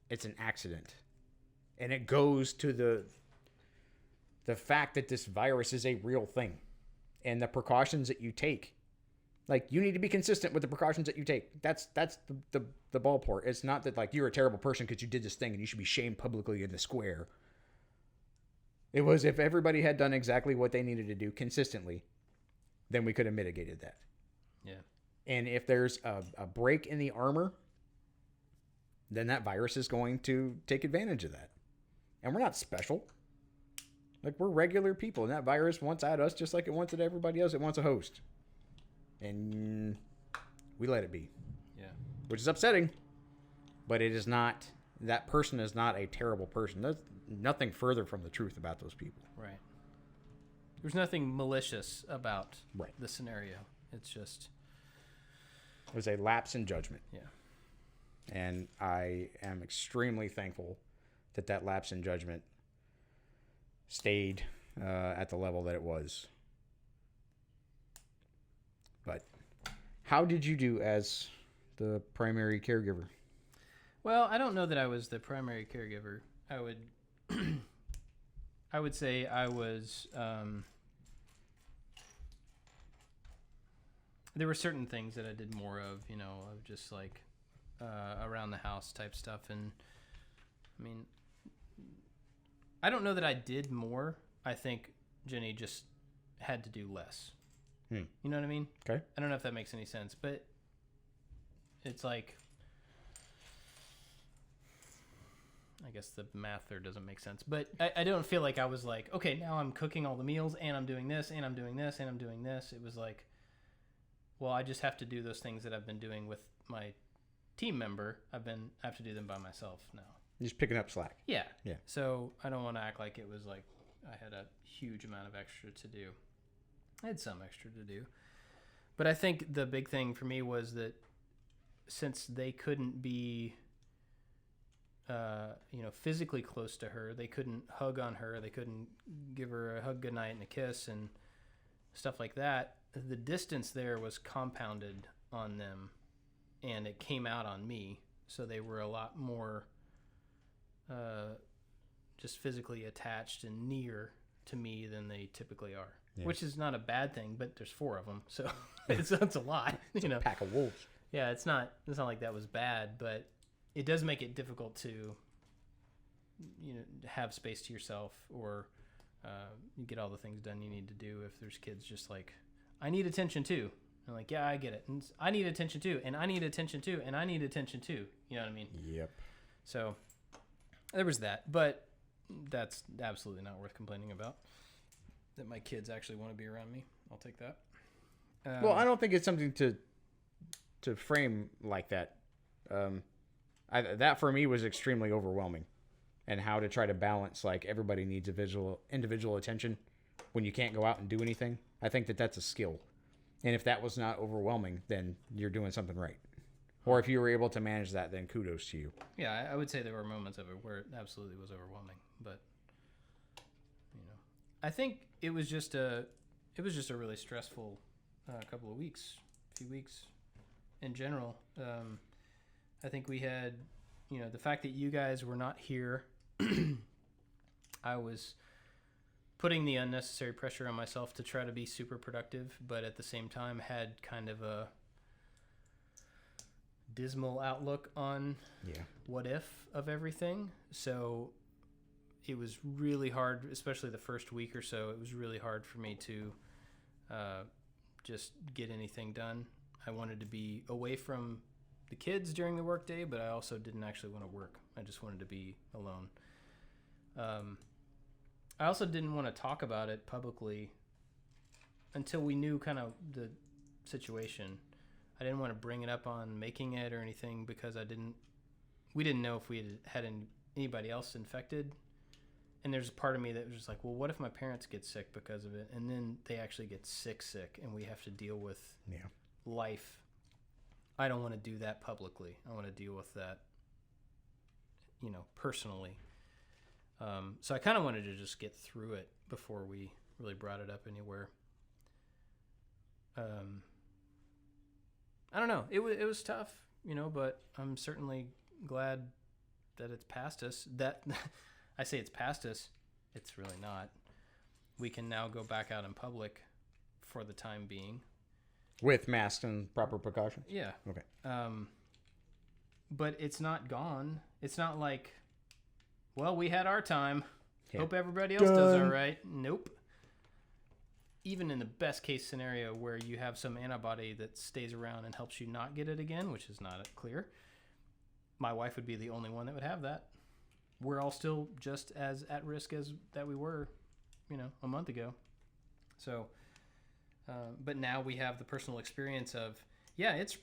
an accident. And it goes to the fact that this virus is a real thing. And the precautions that you take. Like, you need to be consistent with the precautions that you take. That's the ballpark. It's not that, like, you're a terrible person because you did this thing and you should be shamed publicly in the square. It was, if everybody had done exactly what they needed to do consistently, then we could have mitigated that. Yeah. And if there's a break in the armor, then that virus is going to take advantage of that. And we're not special. Like, we're regular people. And that virus wants at us just like it wants at everybody else. It wants a host. And we let it be. Yeah. Which is upsetting. But it is not, that person is not a terrible person. There's nothing further from the truth about those people. Right. There's nothing malicious about right. the scenario. It's just... It was a lapse in judgment. Yeah. And I am extremely thankful that lapse in judgment stayed at the level that it was. But how did you do as the primary caregiver? Well, I don't know that I was the primary caregiver. I would say I was, there were certain things that I did more of, of just like around the house type stuff. And I mean, I don't know that I did more. I think Jenny just had to do less. You know what I mean? Okay. I don't know if that makes any sense, but it's like, I guess the math there doesn't make sense, but I don't feel like I was like, okay, now I'm cooking all the meals and I'm doing this and I'm doing this and I'm doing this. It was like, well, I just have to do those things that I've been doing with my team member. I have to do them by myself now. You're just picking up slack. Yeah. Yeah. So I don't want to act like it was like I had a huge amount of extra to do. I had some extra to do, But I think the big thing for me was that since they couldn't be, physically close to her, they couldn't hug on her, they couldn't give her a hug goodnight and a kiss and stuff like that. The distance there was compounded on them, and it came out on me. So they were a lot more just physically attached and near to me than they typically are, which is not a bad thing, but there's 4 of them. So it's a lot, Pack of wolves. Yeah, it's not like that was bad, but it does make it difficult to, have space to yourself or you get all the things done you need to do if there's kids just like, I need attention too. I'm like, yeah, I get it. And I need attention too, and I need attention too, and I need attention too. You know what I mean? Yep. So there was that, but that's absolutely not worth complaining about. That my kids actually want to be around me. I'll take that. Well, I don't think it's something to frame like that. That for me was extremely overwhelming, and how to try to balance, like, everybody needs individual attention when you can't go out and do anything. I think that's a skill. And if that was not overwhelming, then you're doing something right. Or if you were able to manage that, then kudos to you. Yeah, I would say there were moments of it where it absolutely was overwhelming, but I think it was just a really stressful couple of weeks, few weeks in general. I think we had, the fact that you guys were not here, I was putting the unnecessary pressure on myself to try to be super productive, but at the same time had kind of a dismal outlook on what if of everything. So it was really hard, especially the first week or so. It was really hard for me to just get anything done. I wanted to be away from the kids during the workday, but I also didn't actually want to work. I just wanted to be alone. I also didn't want to talk about it publicly until we knew kind of the situation. I didn't want to bring it up on Making It or anything because we didn't know if we had anybody else infected. And there's a part of me that was just like, well, what if my parents get sick because of it? And then they actually get sick and we have to deal with life. I don't want to do that publicly. I want to deal with that, personally. So I kind of wanted to just get through it before we really brought it up anywhere. I don't know. It was tough, but I'm certainly glad that it's past us. That I say it's past us. It's really not. We can now go back out in public for the time being. With masks and proper precautions? Yeah. Okay. But it's not gone. It's not like, well, we had our time. Yeah. Hope everybody else does all right. Nope. Even in the best case scenario where you have some antibody that stays around and helps you not get it again, which is not clear, my wife would be the only one that would have that. We're all still just as at risk as that we were, a month ago. So, but now we have the personal experience of, it's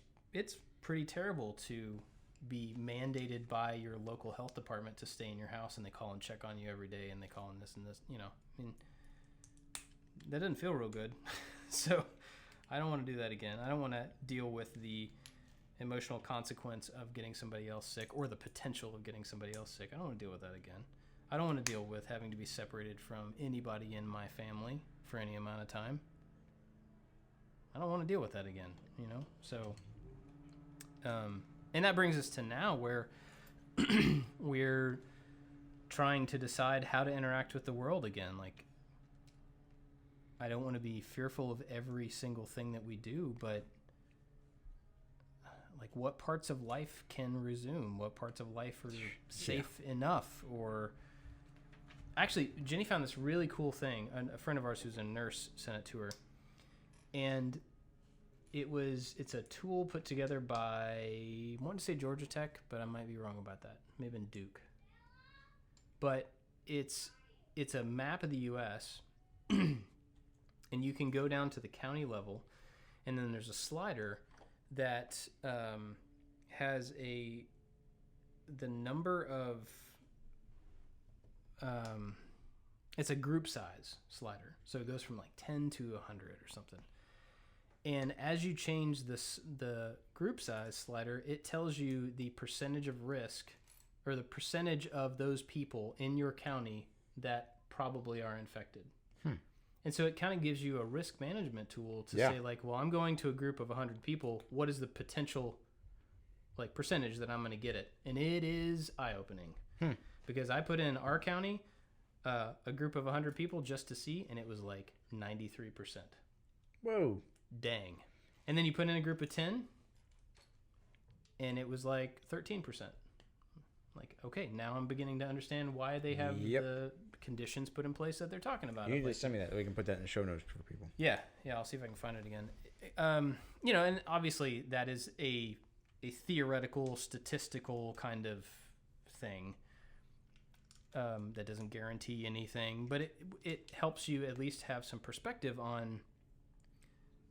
pretty terrible to be mandated by your local health department to stay in your house, and they call and check on you every day, and they call in this and this, I mean, that doesn't feel real good. So I don't want to do that again. I don't want to deal with the emotional consequence of getting somebody else sick or the potential of getting somebody else sick. I don't want to deal with that again. I don't want to deal with having to be separated from anybody in my family for any amount of time. I don't want to deal with that again, So, and that brings us to now where we're trying to decide how to interact with the world again. Like, I don't want to be fearful of every single thing that we do, but like, what parts of life can resume? What parts of life are safe enough? Or actually, Jenny found this really cool thing. A friend of ours who's a nurse sent it to her, and it's a tool put together by, I want to say Georgia Tech, but I might be wrong about that. Maybe in Duke. But it's a map of the U.S. And you can go down to the county level, and then there's a slider that has the number of it's a group size slider, so it goes from like 10 to 100 or something, And as you change the group size slider, it tells you the percentage of risk or the percentage of those people in your county that probably are infected. And so it kind of gives you a risk management tool to say, like, well, I'm going to a group of 100 people. What is the potential, like, percentage that I'm going to get it? And it is eye-opening. Because I put in our county a group of 100 people just to see, and it was like 93%. Whoa. Dang. And then you put in a group of 10, and it was like 13%. Like, okay, now I'm beginning to understand why they have the conditions put in place that they're talking about. You need to send me that. We can put that in the show notes for people. Yeah, I'll see if I can find it again. You know, and obviously that is a theoretical, statistical kind of thing that doesn't guarantee anything, but it helps you at least have some perspective on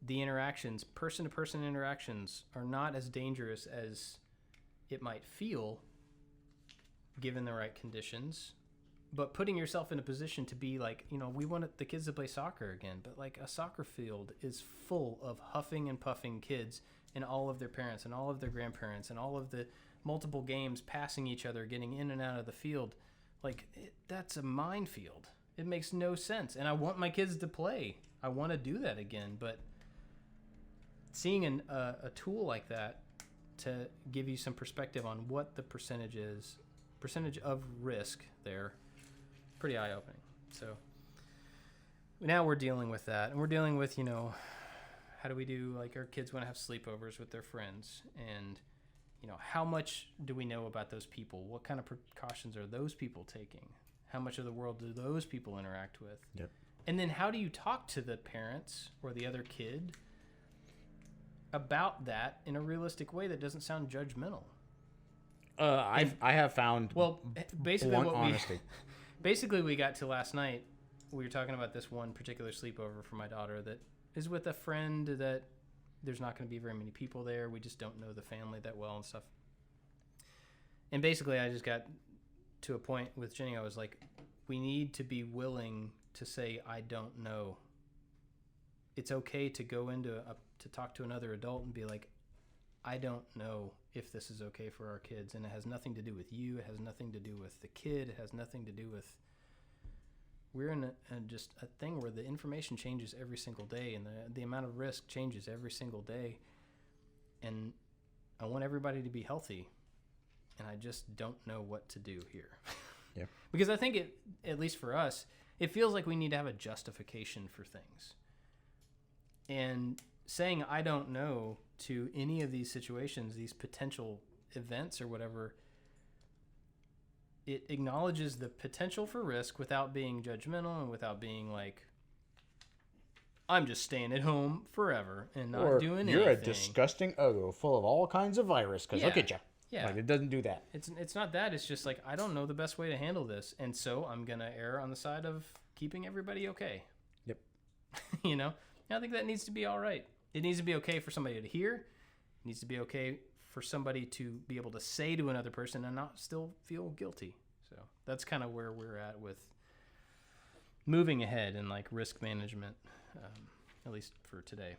the interactions. Person-to-person interactions are not as dangerous as it might feel given the right conditions. But putting yourself in a position to be like, you know, we want the kids to play soccer again, but like a soccer field is full of huffing and puffing kids and all of their parents and all of their grandparents and all of the multiple games passing each other, getting in and out of the field. Like, that's a minefield. It makes no sense. And I want my kids to play. I want to do that again. But seeing a tool like that to give you some perspective on what the percentage of risk there, pretty eye-opening. So now we're dealing with that, and we're dealing with, you know, how do we do, like, our kids want to have sleepovers with their friends, and, you know, how much do we know about those people? What kind of precautions are those people taking? How much of the world do those people interact with? Yep. And then how do you talk to the parents or the other kid about that in a realistic way that doesn't sound judgmental? I have found basically blunt honesty. Basically, we got to last night. We were talking about this one particular sleepover for my daughter that is with a friend that there's not going to be very many people there. We just don't know the family that well and stuff. And basically, I just got to a point with Jenny. I was like, we need to be willing to say, I don't know. It's okay to go to talk to another adult and be like, I don't know if this is okay for our kids. And it has nothing to do with you. It has nothing to do with the kid. It has nothing to do with... We're in just a thing where the information changes every single day, and the amount of risk changes every single day. And I want everybody to be healthy, and I just don't know what to do here. Yeah. Because I think at least for us, it feels like we need to have a justification for things. And saying I don't know to any of these situations, these potential events or whatever, it acknowledges the potential for risk without being judgmental and without being like, I'm just staying at home forever and not doing anything. You're a disgusting Uggo full of all kinds of virus because look at you. Yeah. Like, it doesn't do that. It's not that. It's just like, I don't know the best way to handle this. And so I'm going to err on the side of keeping everybody okay. Yep. You know? And I think that needs to be all right. It needs to be okay for somebody to hear. It needs to be okay for somebody to be able to say to another person and not still feel guilty. So that's kind of where we're at with moving ahead and like risk management, at least for today.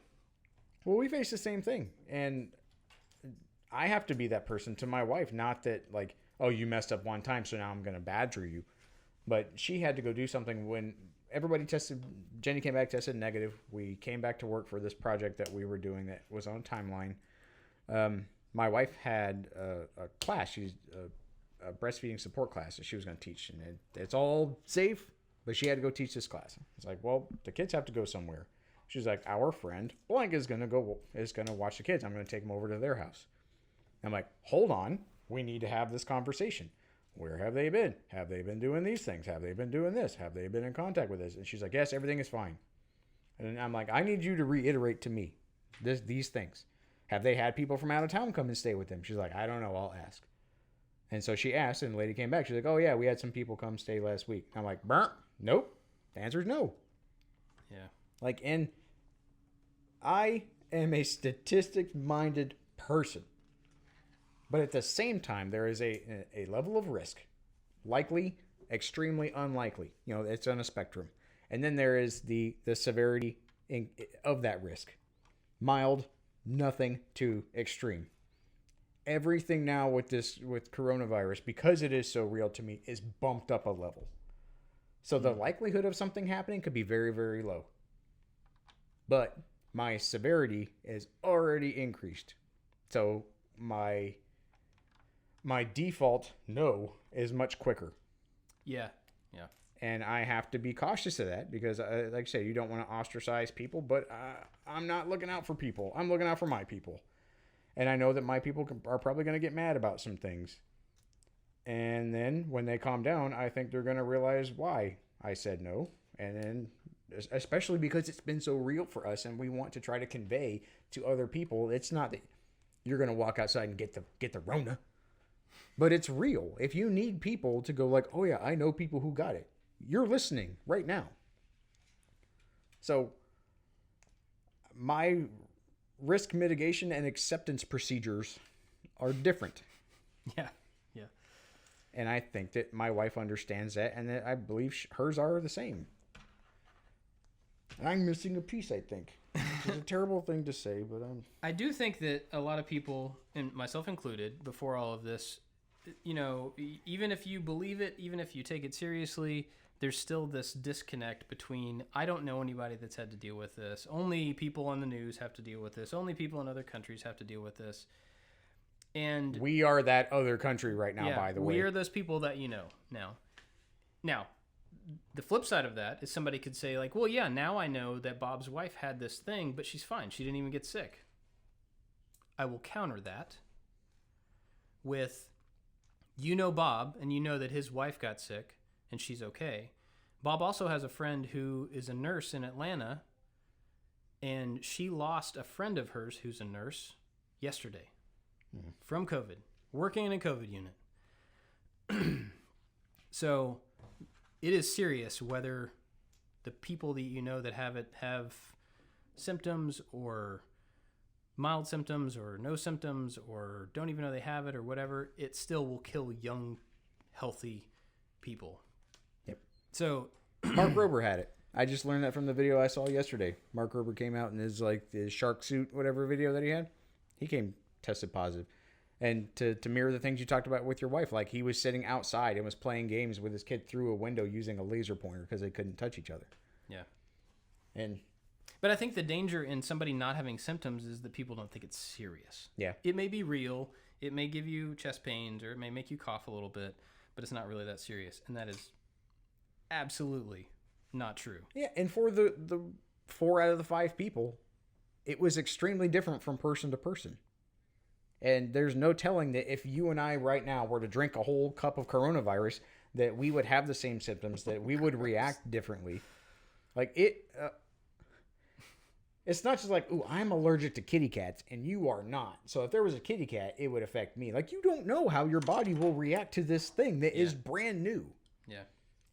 Well, we face the same thing. And I have to be that person to my wife. Not that like, oh, you messed up one time, so now I'm going to badger you. But she had to go do something when everybody tested. Jenny came back, tested negative. We came back to work for this project that we were doing that was on timeline. My wife had a class. She's a breastfeeding support class that she was going to teach. And it's all safe, but she had to go teach this class. It's like, well, the kids have to go somewhere. She's like, our friend blank is going to watch the kids. I'm going to take them over to their house. I'm like, hold on. We need to have this conversation. Where have they been? Have they been doing these things? Have they been doing this? Have they been in contact with this? And she's like, yes, everything is fine. And I'm like, I need you to reiterate to me these things. Have they had people from out of town come and stay with them? She's like, I don't know. I'll ask. And so she asked, and the lady came back. She's like, oh, yeah, we had some people come stay last week. I'm like, burnt. Nope. The answer is no. Yeah. Like, and I am a statistic-minded person. But at the same time, there is a level of risk. Likely, extremely unlikely. You know, it's on a spectrum. And then there is the severity of that risk. mild, nothing too extreme. Everything now with coronavirus, because it is so real to me, is bumped up a level. So the likelihood of something happening could be very, very low. But my severity is already increased. So my default no is much quicker. Yeah. And I have to be cautious of that because, like I said, you don't want to ostracize people, but I'm not looking out for people. I'm looking out for my people. And I know that my people are probably going to get mad about some things. And then when they calm down, I think they're going to realize why I said no. And then, especially because it's been so real for us and we want to try to convey to other people, it's not that you're going to walk outside and get the Rona. But it's real. If you need people to go like, oh yeah, I know people who got it. You're listening right now. So my risk mitigation and acceptance procedures are different. Yeah. And I think that my wife understands that, and that I believe hers are the same. And I'm missing a piece, I think. Which is a terrible thing to say, but I do think that a lot of people, and myself included, before all of this, even if you believe it, even if you take it seriously, there's still this disconnect between, I don't know anybody that's had to deal with this. Only people on the news have to deal with this. Only people in other countries have to deal with this. And we are that other country right now, by the way. We are those people that you know now. Now, the flip side of that is somebody could say like, well, yeah, now I know that Bob's wife had this thing, but she's fine. She didn't even get sick. I will counter that with, Bob, and you know that his wife got sick and she's okay. Bob also has a friend who is a nurse in Atlanta, and she lost a friend of hers who's a nurse yesterday from COVID, working in a COVID unit. So it is serious whether the people that you know that have it have symptoms or mild symptoms or no symptoms or don't even know they have it or whatever. It still will kill young, healthy people. Yep. So Mark Rober had it. I just learned that from the video I saw yesterday. Mark Rober came out in his shark suit, whatever video that he had. He came tested positive. And to mirror the things you talked about with your wife, like he was sitting outside and was playing games with his kid through a window using a laser pointer because they couldn't touch each other. Yeah. But I think the danger in somebody not having symptoms is that people don't think it's serious. Yeah. It may be real. It may give you chest pains or it may make you cough a little bit, but it's not really that serious. And that is absolutely not true. Yeah, and for the 4 out of the 5 people, it was extremely different from person to person. And there's no telling that if you and I right now were to drink a whole cup of coronavirus, that we would have the same symptoms, that we would react differently. Like it's not just like, ooh, I'm allergic to kitty cats and you are not. So if there was a kitty cat, it would affect me. Like, you don't know how your body will react to this thing that is brand new. Yeah.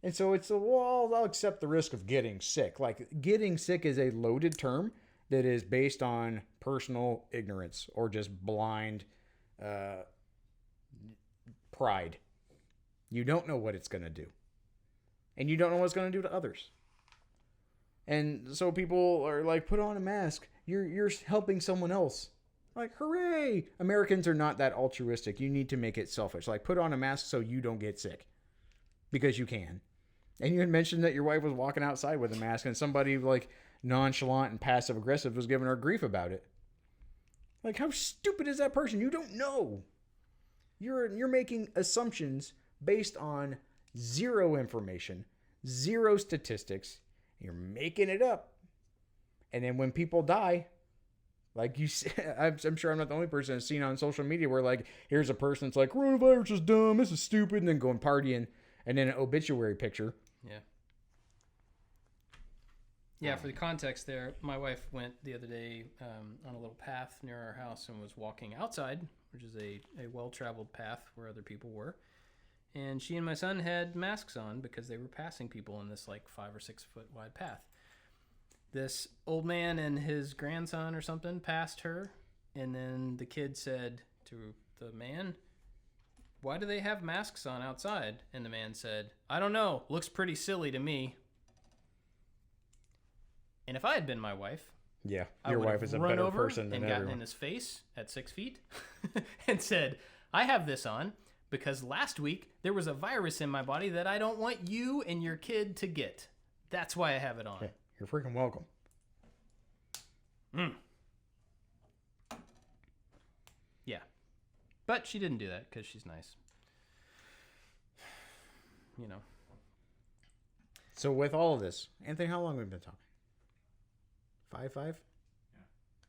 And so it's I'll accept the risk of getting sick. Like, getting sick is a loaded term that is based on personal ignorance or just blind pride. You don't know what it's going to do. And you don't know what it's going to do to others. And so people are like, put on a mask. You're helping someone else. Like, hooray! Americans are not that altruistic. You need to make it selfish. Like, put on a mask so you don't get sick. Because you can. And you had mentioned that your wife was walking outside with a mask and somebody like nonchalant and passive aggressive was giving her grief about it. Like, how stupid is that person? You don't know. You're making assumptions based on zero information, zero statistics. You're making it up. And then when people die, like you said, I'm sure I'm not the only person that's seen on social media where like, here's a person that's like, coronavirus is dumb, this is stupid, and then going partying, and then an obituary picture. Yeah. Yeah, for the context there, my wife went the other day on a little path near our house and was walking outside, which is a well-traveled path where other people were. And she and my son had masks on because they were passing people in this like 5 or 6 foot wide path. This old man and his grandson or something passed her, and then the kid said to the man, "Why do they have masks on outside?" And the man said, "I don't know. Looks pretty silly to me." And if I had been my wife, Yeah, I your would wife have is a run better over person than and gotten everyone. in his face at 6 feet and said, I have this on because last week there was a virus in my body that I don't want you and your kid to get. That's why I have it on. Yeah, you're freaking welcome. Yeah. But she didn't do that because she's nice. You know. So with all of this, Anthony, how long have we been talking? 5?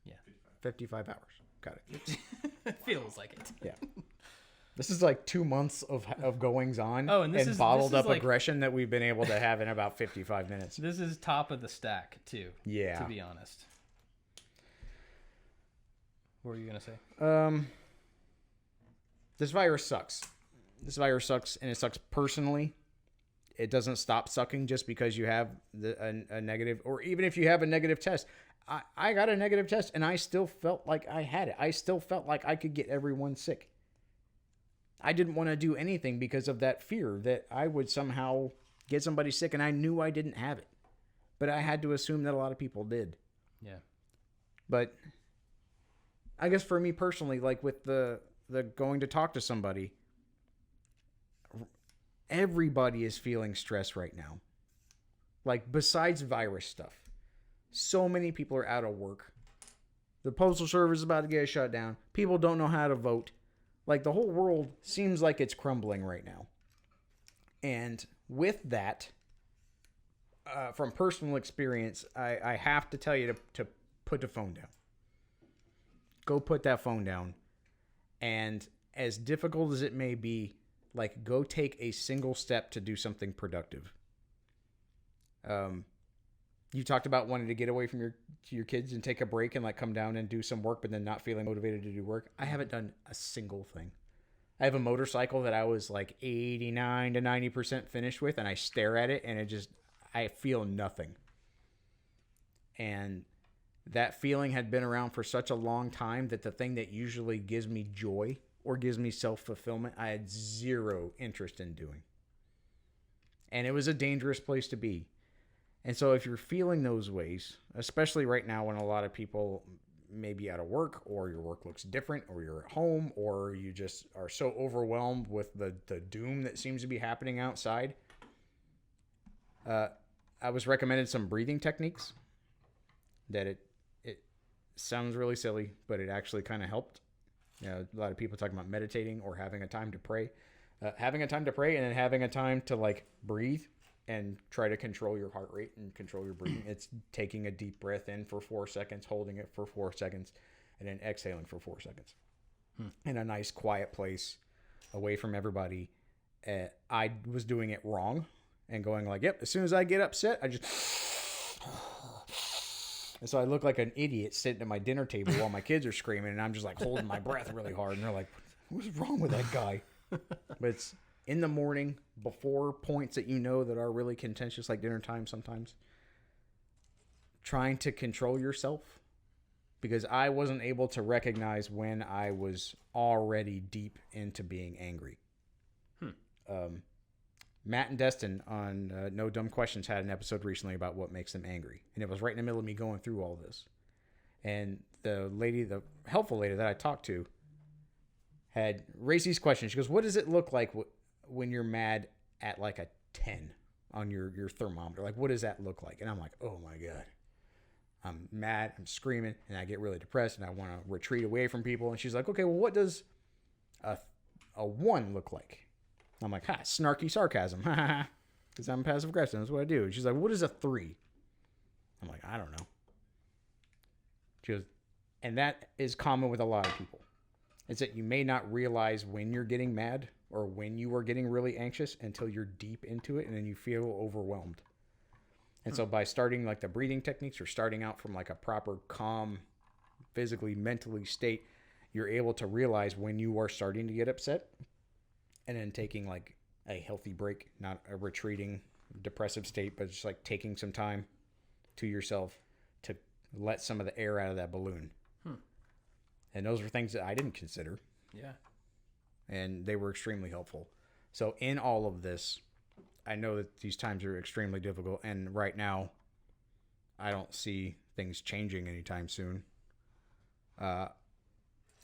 Yeah. 55 hours. Got it. Feels like it. Yeah. This is like 2 months of goings on and this is bottled up like, aggression that we've been able to have in about 55 minutes. This is top of the stack, too. Yeah. To be honest. What were you going to say? This virus sucks. This virus sucks, and it sucks personally. It doesn't stop sucking just because you have a negative, or even if you have a negative test. I got a negative test, and I still felt like I had it. I still felt like I could get everyone sick. I didn't want to do anything because of that fear that I would somehow get somebody sick, and I knew I didn't have it. But I had to assume that a lot of people did. Yeah. But I guess for me personally, like with the going to talk to somebody, everybody is feeling stress right now. Like besides virus stuff, so many people are out of work. The Postal Service is about to get shut down. People don't know how to vote. Like the whole world seems like it's crumbling right now. And with that, from personal experience, I have to tell you to put the phone down. Go put that phone down. And as difficult as it may be, like go take a single step to do something productive. You talked about wanting to get away from your kids and take a break and like come down and do some work, but then not feeling motivated to do work. I haven't done a single thing. I have a motorcycle that I was like 89 to 90% finished with, and I stare at it and I feel nothing. And that feeling had been around for such a long time that the thing that usually gives me joy or gives me self-fulfillment, I had zero interest in doing. And it was a dangerous place to be. And so if you're feeling those ways, especially right now when a lot of people may be out of work, or your work looks different, or you're at home, or you just are so overwhelmed with the doom that seems to be happening outside, I was recommended some breathing techniques that it sounds really silly, but it actually kind of helped. You know, a lot of people talking about meditating or having a time to pray. Having a time to pray and then having a time to like breathe and try to control your heart rate and control your breathing. It's taking a deep breath in for 4 seconds, holding it for 4 seconds, and then exhaling for 4 seconds. In a nice quiet place away from everybody. I was doing it wrong and going like, yep, as soon as I get upset, I just... And so I look like an idiot sitting at my dinner table while my kids are screaming, and I'm just like holding my breath really hard. And they're like, what's wrong with that guy? But it's in the morning before points that you know that are really contentious, like dinner time sometimes. Trying to control yourself, because I wasn't able to recognize when I was already deep into being angry. Matt and Destin on No Dumb Questions had an episode recently about what makes them angry. And it was right in the middle of me going through all this. And the helpful lady that I talked to had raised these questions. She goes, what does it look like when you're mad at like a 10 on your thermometer? Like, what does that look like? And I'm like, oh my God. I'm mad, I'm screaming, and I get really depressed, and I want to retreat away from people. And she's like, okay, well, what does a 1 look like? I'm like, snarky sarcasm. Because I'm passive aggressive. That's what I do. She's like, what is a 3? I'm like, I don't know. She goes, and that is common with a lot of people. It's that you may not realize when you're getting mad or when you are getting really anxious until you're deep into it, and then you feel overwhelmed. And so by starting like the breathing techniques, or starting out from like a proper calm, physically, mentally state, you're able to realize when you are starting to get upset. And then taking like a healthy break, not a retreating depressive state, but just like taking some time to yourself to let some of the air out of that balloon. And those were things that I didn't consider. Yeah. And they were extremely helpful. So in all of this, I know that these times are extremely difficult. And right now, I don't see things changing anytime soon,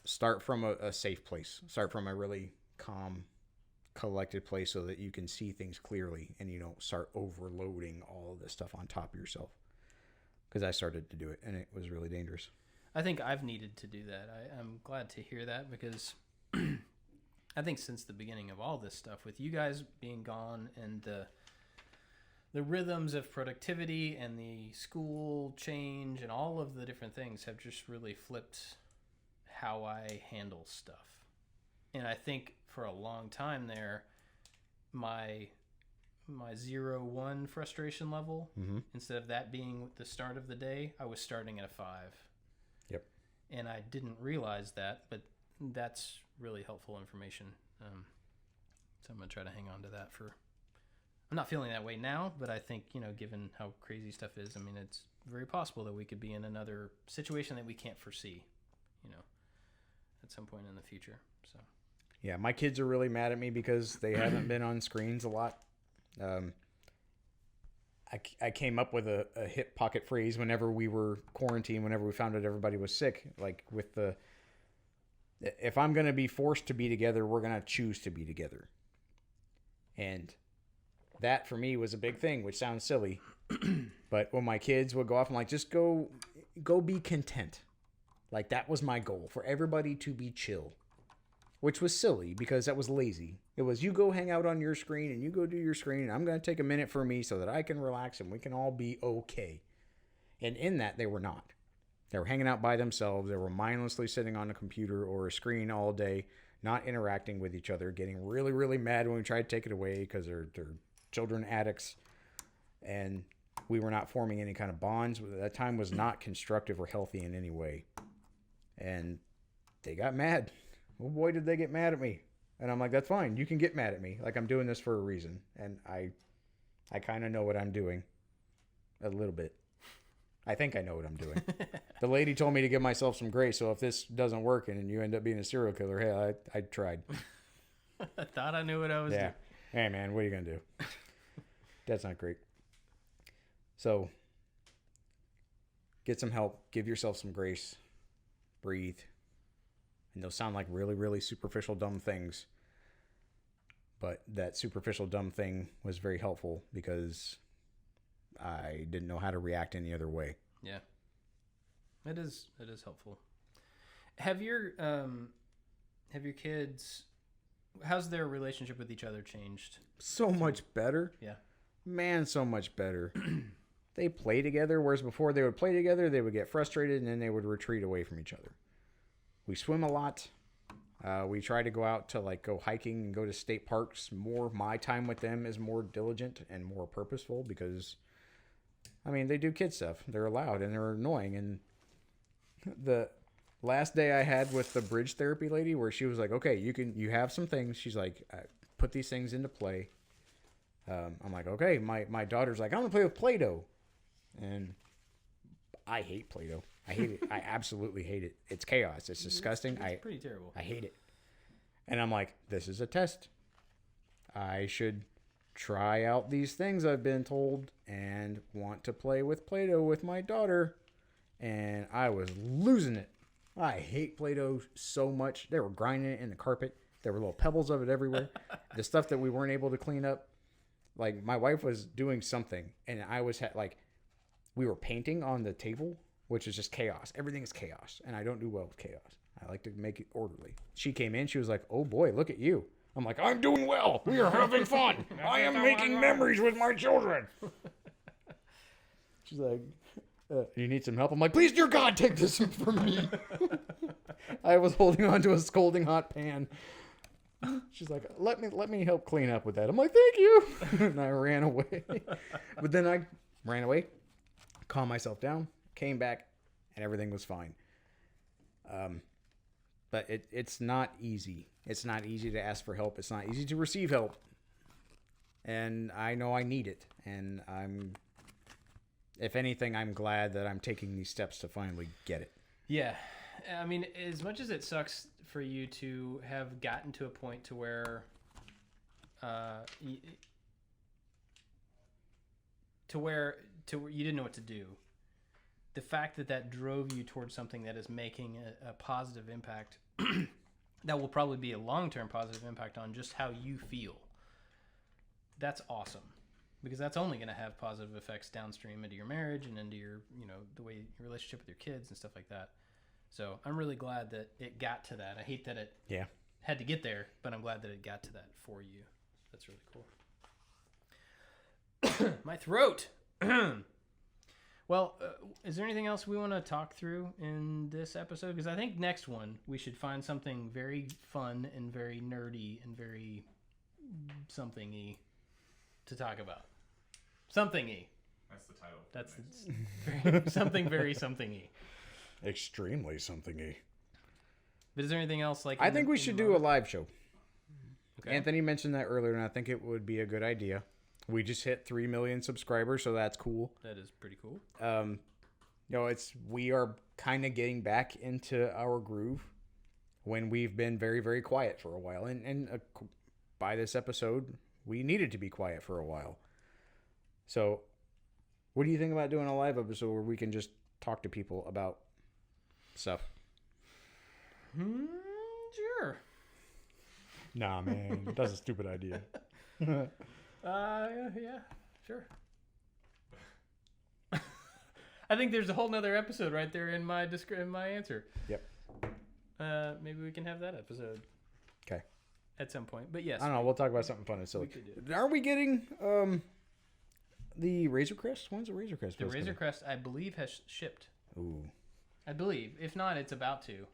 start from a safe place. Start from a really calm, collected place so that you can see things clearly and you don't start overloading all of this stuff on top of yourself. Because I started to do it and it was really dangerous. I think I've needed to do that. I'm glad to hear that because I think since the beginning of all this stuff, with you guys being gone and the rhythms of productivity and the school change and all of the different things have just really flipped how I handle stuff. And I think for a long time there, my 0-1 frustration level, instead of that being the start of the day, I was starting at a 5. Yep. And I didn't realize that, but that's really helpful information. So I'm going to try to hang on to that for... I'm not feeling that way now, but I think, given how crazy stuff is, I mean, it's very possible that we could be in another situation that we can't foresee, at some point in the future. So, yeah, my kids are really mad at me because they haven't been on screens a lot. I came up with a hip pocket phrase whenever we were quarantined, whenever we found out everybody was sick, like with if I'm going to be forced to be together, we're going to choose to be together. And that for me was a big thing, which sounds silly. But when my kids would go off, I'm like, just go be content. Like that was my goal, for everybody to be chill. Which was silly because that was lazy. It was you go hang out on your screen and you go do your screen and I'm going to take a minute for me so that I can relax and we can all be okay. And in that, they were not. They were hanging out by themselves. They were mindlessly sitting on a computer or a screen all day, not interacting with each other, getting really, really mad when we tried to take it away because they're children addicts. And we were not forming any kind of bonds. That time was not constructive or healthy in any way. And they got mad. Oh boy, did they get mad at me. And I'm like, that's fine. You can get mad at me. Like, I'm doing this for a reason. And I kind of know what I'm doing. A little bit. I think I know what I'm doing. The lady told me to give myself some grace. So if this doesn't work and you end up being a serial killer, hey, I tried. I thought I knew what I was doing. Hey, man, what are you going to do? That's not great. So get some help. Give yourself some grace. Breathe. And they'll sound like really, really superficial, dumb things. But that superficial, dumb thing was very helpful because I didn't know how to react any other way. Yeah. It is helpful. Have your kids, how's their relationship with each other changed? So much better. Yeah. Man, so much better. They play together, whereas before they would play together, they would get frustrated, and then they would retreat away from each other. We swim a lot. We try to go out to go hiking and go to state parks more. My time with them is more diligent and more purposeful because, they do kid stuff. They're loud and they're annoying. And the last day I had with the bridge therapy lady where she was like, okay, you have some things. She's like, put these things into play. I'm like, okay, my daughter's like, I want to play with Play-Doh. And I hate Play-Doh. I hate it. I absolutely hate it. It's chaos. It's disgusting. It's pretty terrible. I hate it. And I'm like, this is a test. I should try out these things I've been told and want to play with Play-Doh with my daughter. And I was losing it. I hate Play-Doh so much. They were grinding it in the carpet. There were little pebbles of it everywhere. The stuff that we weren't able to clean up. Like, my wife was doing something, and I was we were painting on the table, which is just chaos. Everything is chaos, and I don't do well with chaos. I like to make it orderly. She came in. She was like, oh, boy, look at you. I'm like, I'm doing well. We are having fun. I am making memories with my children. She's like, you need some help? I'm like, please, dear God, take this from me. I was holding on to a scolding hot pan. She's like, let me help clean up with that. I'm like, thank you. And I ran away. But then I ran away, calmed myself down, came back, and everything was fine. But it's not easy. It's not easy to ask for help. It's not easy to receive help. And I know I need it. And if anything, I'm glad that I'm taking these steps to finally get it. Yeah. As much as it sucks for you to have gotten to a point to where you didn't know what to do, the fact that drove you towards something that is making a positive impact, that will probably be a long-term positive impact on just how you feel. That's awesome, because that's only going to have positive effects downstream into your marriage and into your, the way your relationship with your kids and stuff like that. So I'm really glad that it got to that. I hate that it had to get there, but I'm glad that it got to that for you. That's really cool. My throat. Well, is there anything else we want to talk through in this episode? Because I think next one we should find something very fun and very nerdy and very something-y to talk about. Something-y. That's the title. That's something very something-y. Extremely something-y. But is there anything else like? I think we should do a live show. Okay. Anthony mentioned that earlier, and I think it would be a good idea. We just hit 3 million subscribers, so that's cool. That is pretty cool. We are kind of getting back into our groove when we've been very, very quiet for a while. And by this episode, we needed to be quiet for a while. So, what do you think about doing a live episode where we can just talk to people about stuff? Sure. Nah, man, that's a stupid idea. Yeah, sure. I think there's a whole nother episode right there in my answer. Yep. Maybe we can have that episode. Okay. At some point, but yes. I don't know. We'll talk about something fun and silly. We could do it. Are we getting the Razor Crest? When's the Razor Crest? The Razor Crest, I believe, has shipped. Ooh. I believe. If not, it's about to.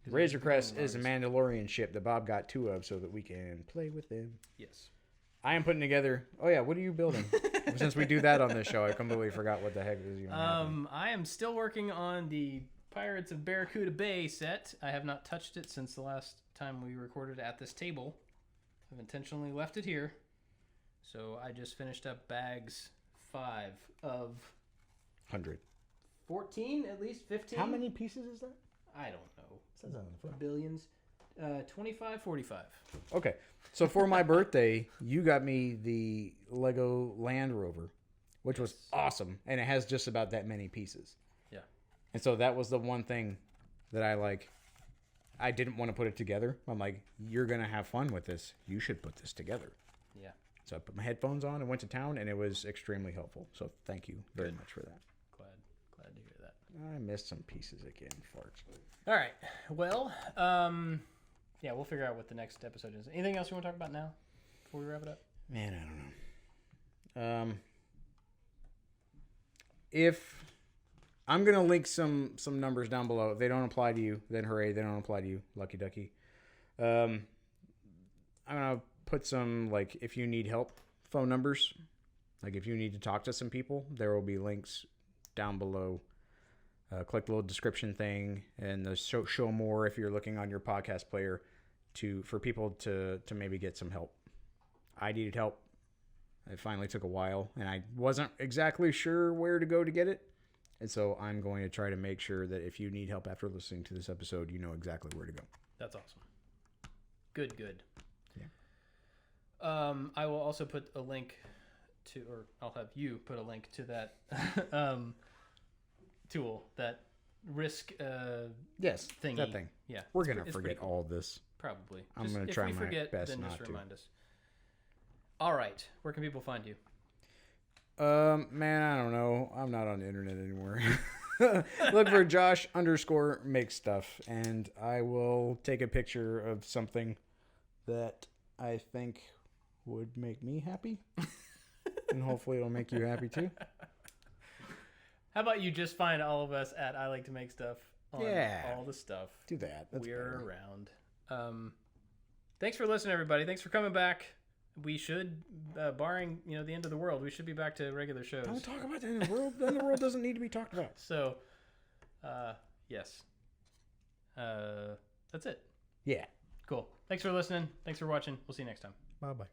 Razor Crest is a Mandalorian ship that Bob got 2 of so that we can play with them. Yes. I am putting together. Oh yeah, what are you building? Since we do that on this show, I completely forgot what the heck is even happening. I am still working on the Pirates of Barracuda Bay set. I have not touched it since the last time we recorded at this table. I've intentionally left it here. So I just finished up bags 5 of 100. 14, at least 15. How many pieces is that? I don't know. It says on the front. Billions. 25, 45. Okay. So for my birthday, you got me the Lego Land Rover, which was awesome. And it has just about that many pieces. Yeah. And so that was the one thing that I didn't want to put it together. I'm like, you're going to have fun with this. You should put this together. Yeah. So I put my headphones on and went to town, and it was extremely helpful. So thank you very much for that. Glad to hear that. I missed some pieces again. Farts. All right. Well, yeah, we'll figure out what the next episode is. Anything else you want to talk about now before we wrap it up? Man, I don't know. If I'm gonna link some numbers down below. If they don't apply to you, then hooray, they don't apply to you. Lucky ducky. I'm gonna put some, like, if you need help, phone numbers. Like, if you need to talk to some people, there will be links down below. Click the little description thing and the show more if you're looking on your podcast player for people to maybe get some help. I needed help. It finally took a while, and I wasn't exactly sure where to go to get it. And so I'm going to try to make sure that if you need help after listening to this episode, you know exactly where to go. That's awesome. Good. Yeah. I will also put a link to, or I'll have you put a link to that tool, that risk yes, thingy. that thing. Yeah. We're going to forget all this. Probably. I'm going to try my best then not just to. remind us. All right. Where can people find you? Man, I don't know. I'm not on the internet anymore. Look for Josh_makes_stuff, and I will take a picture of something that I think would make me happy, and hopefully it'll make you happy too. How about you just find all of us at I Like to Make Stuff on all the stuff. Do that. That's We're better. around. Thanks for listening, everybody. Thanks for coming back. We should, barring the end of the world, we should be back to regular shows. Don't talk about the end of the world. The end of the world doesn't need to be talked about. So, yes. That's it. Yeah. Cool. Thanks for listening. Thanks for watching. We'll see you next time. Bye-bye.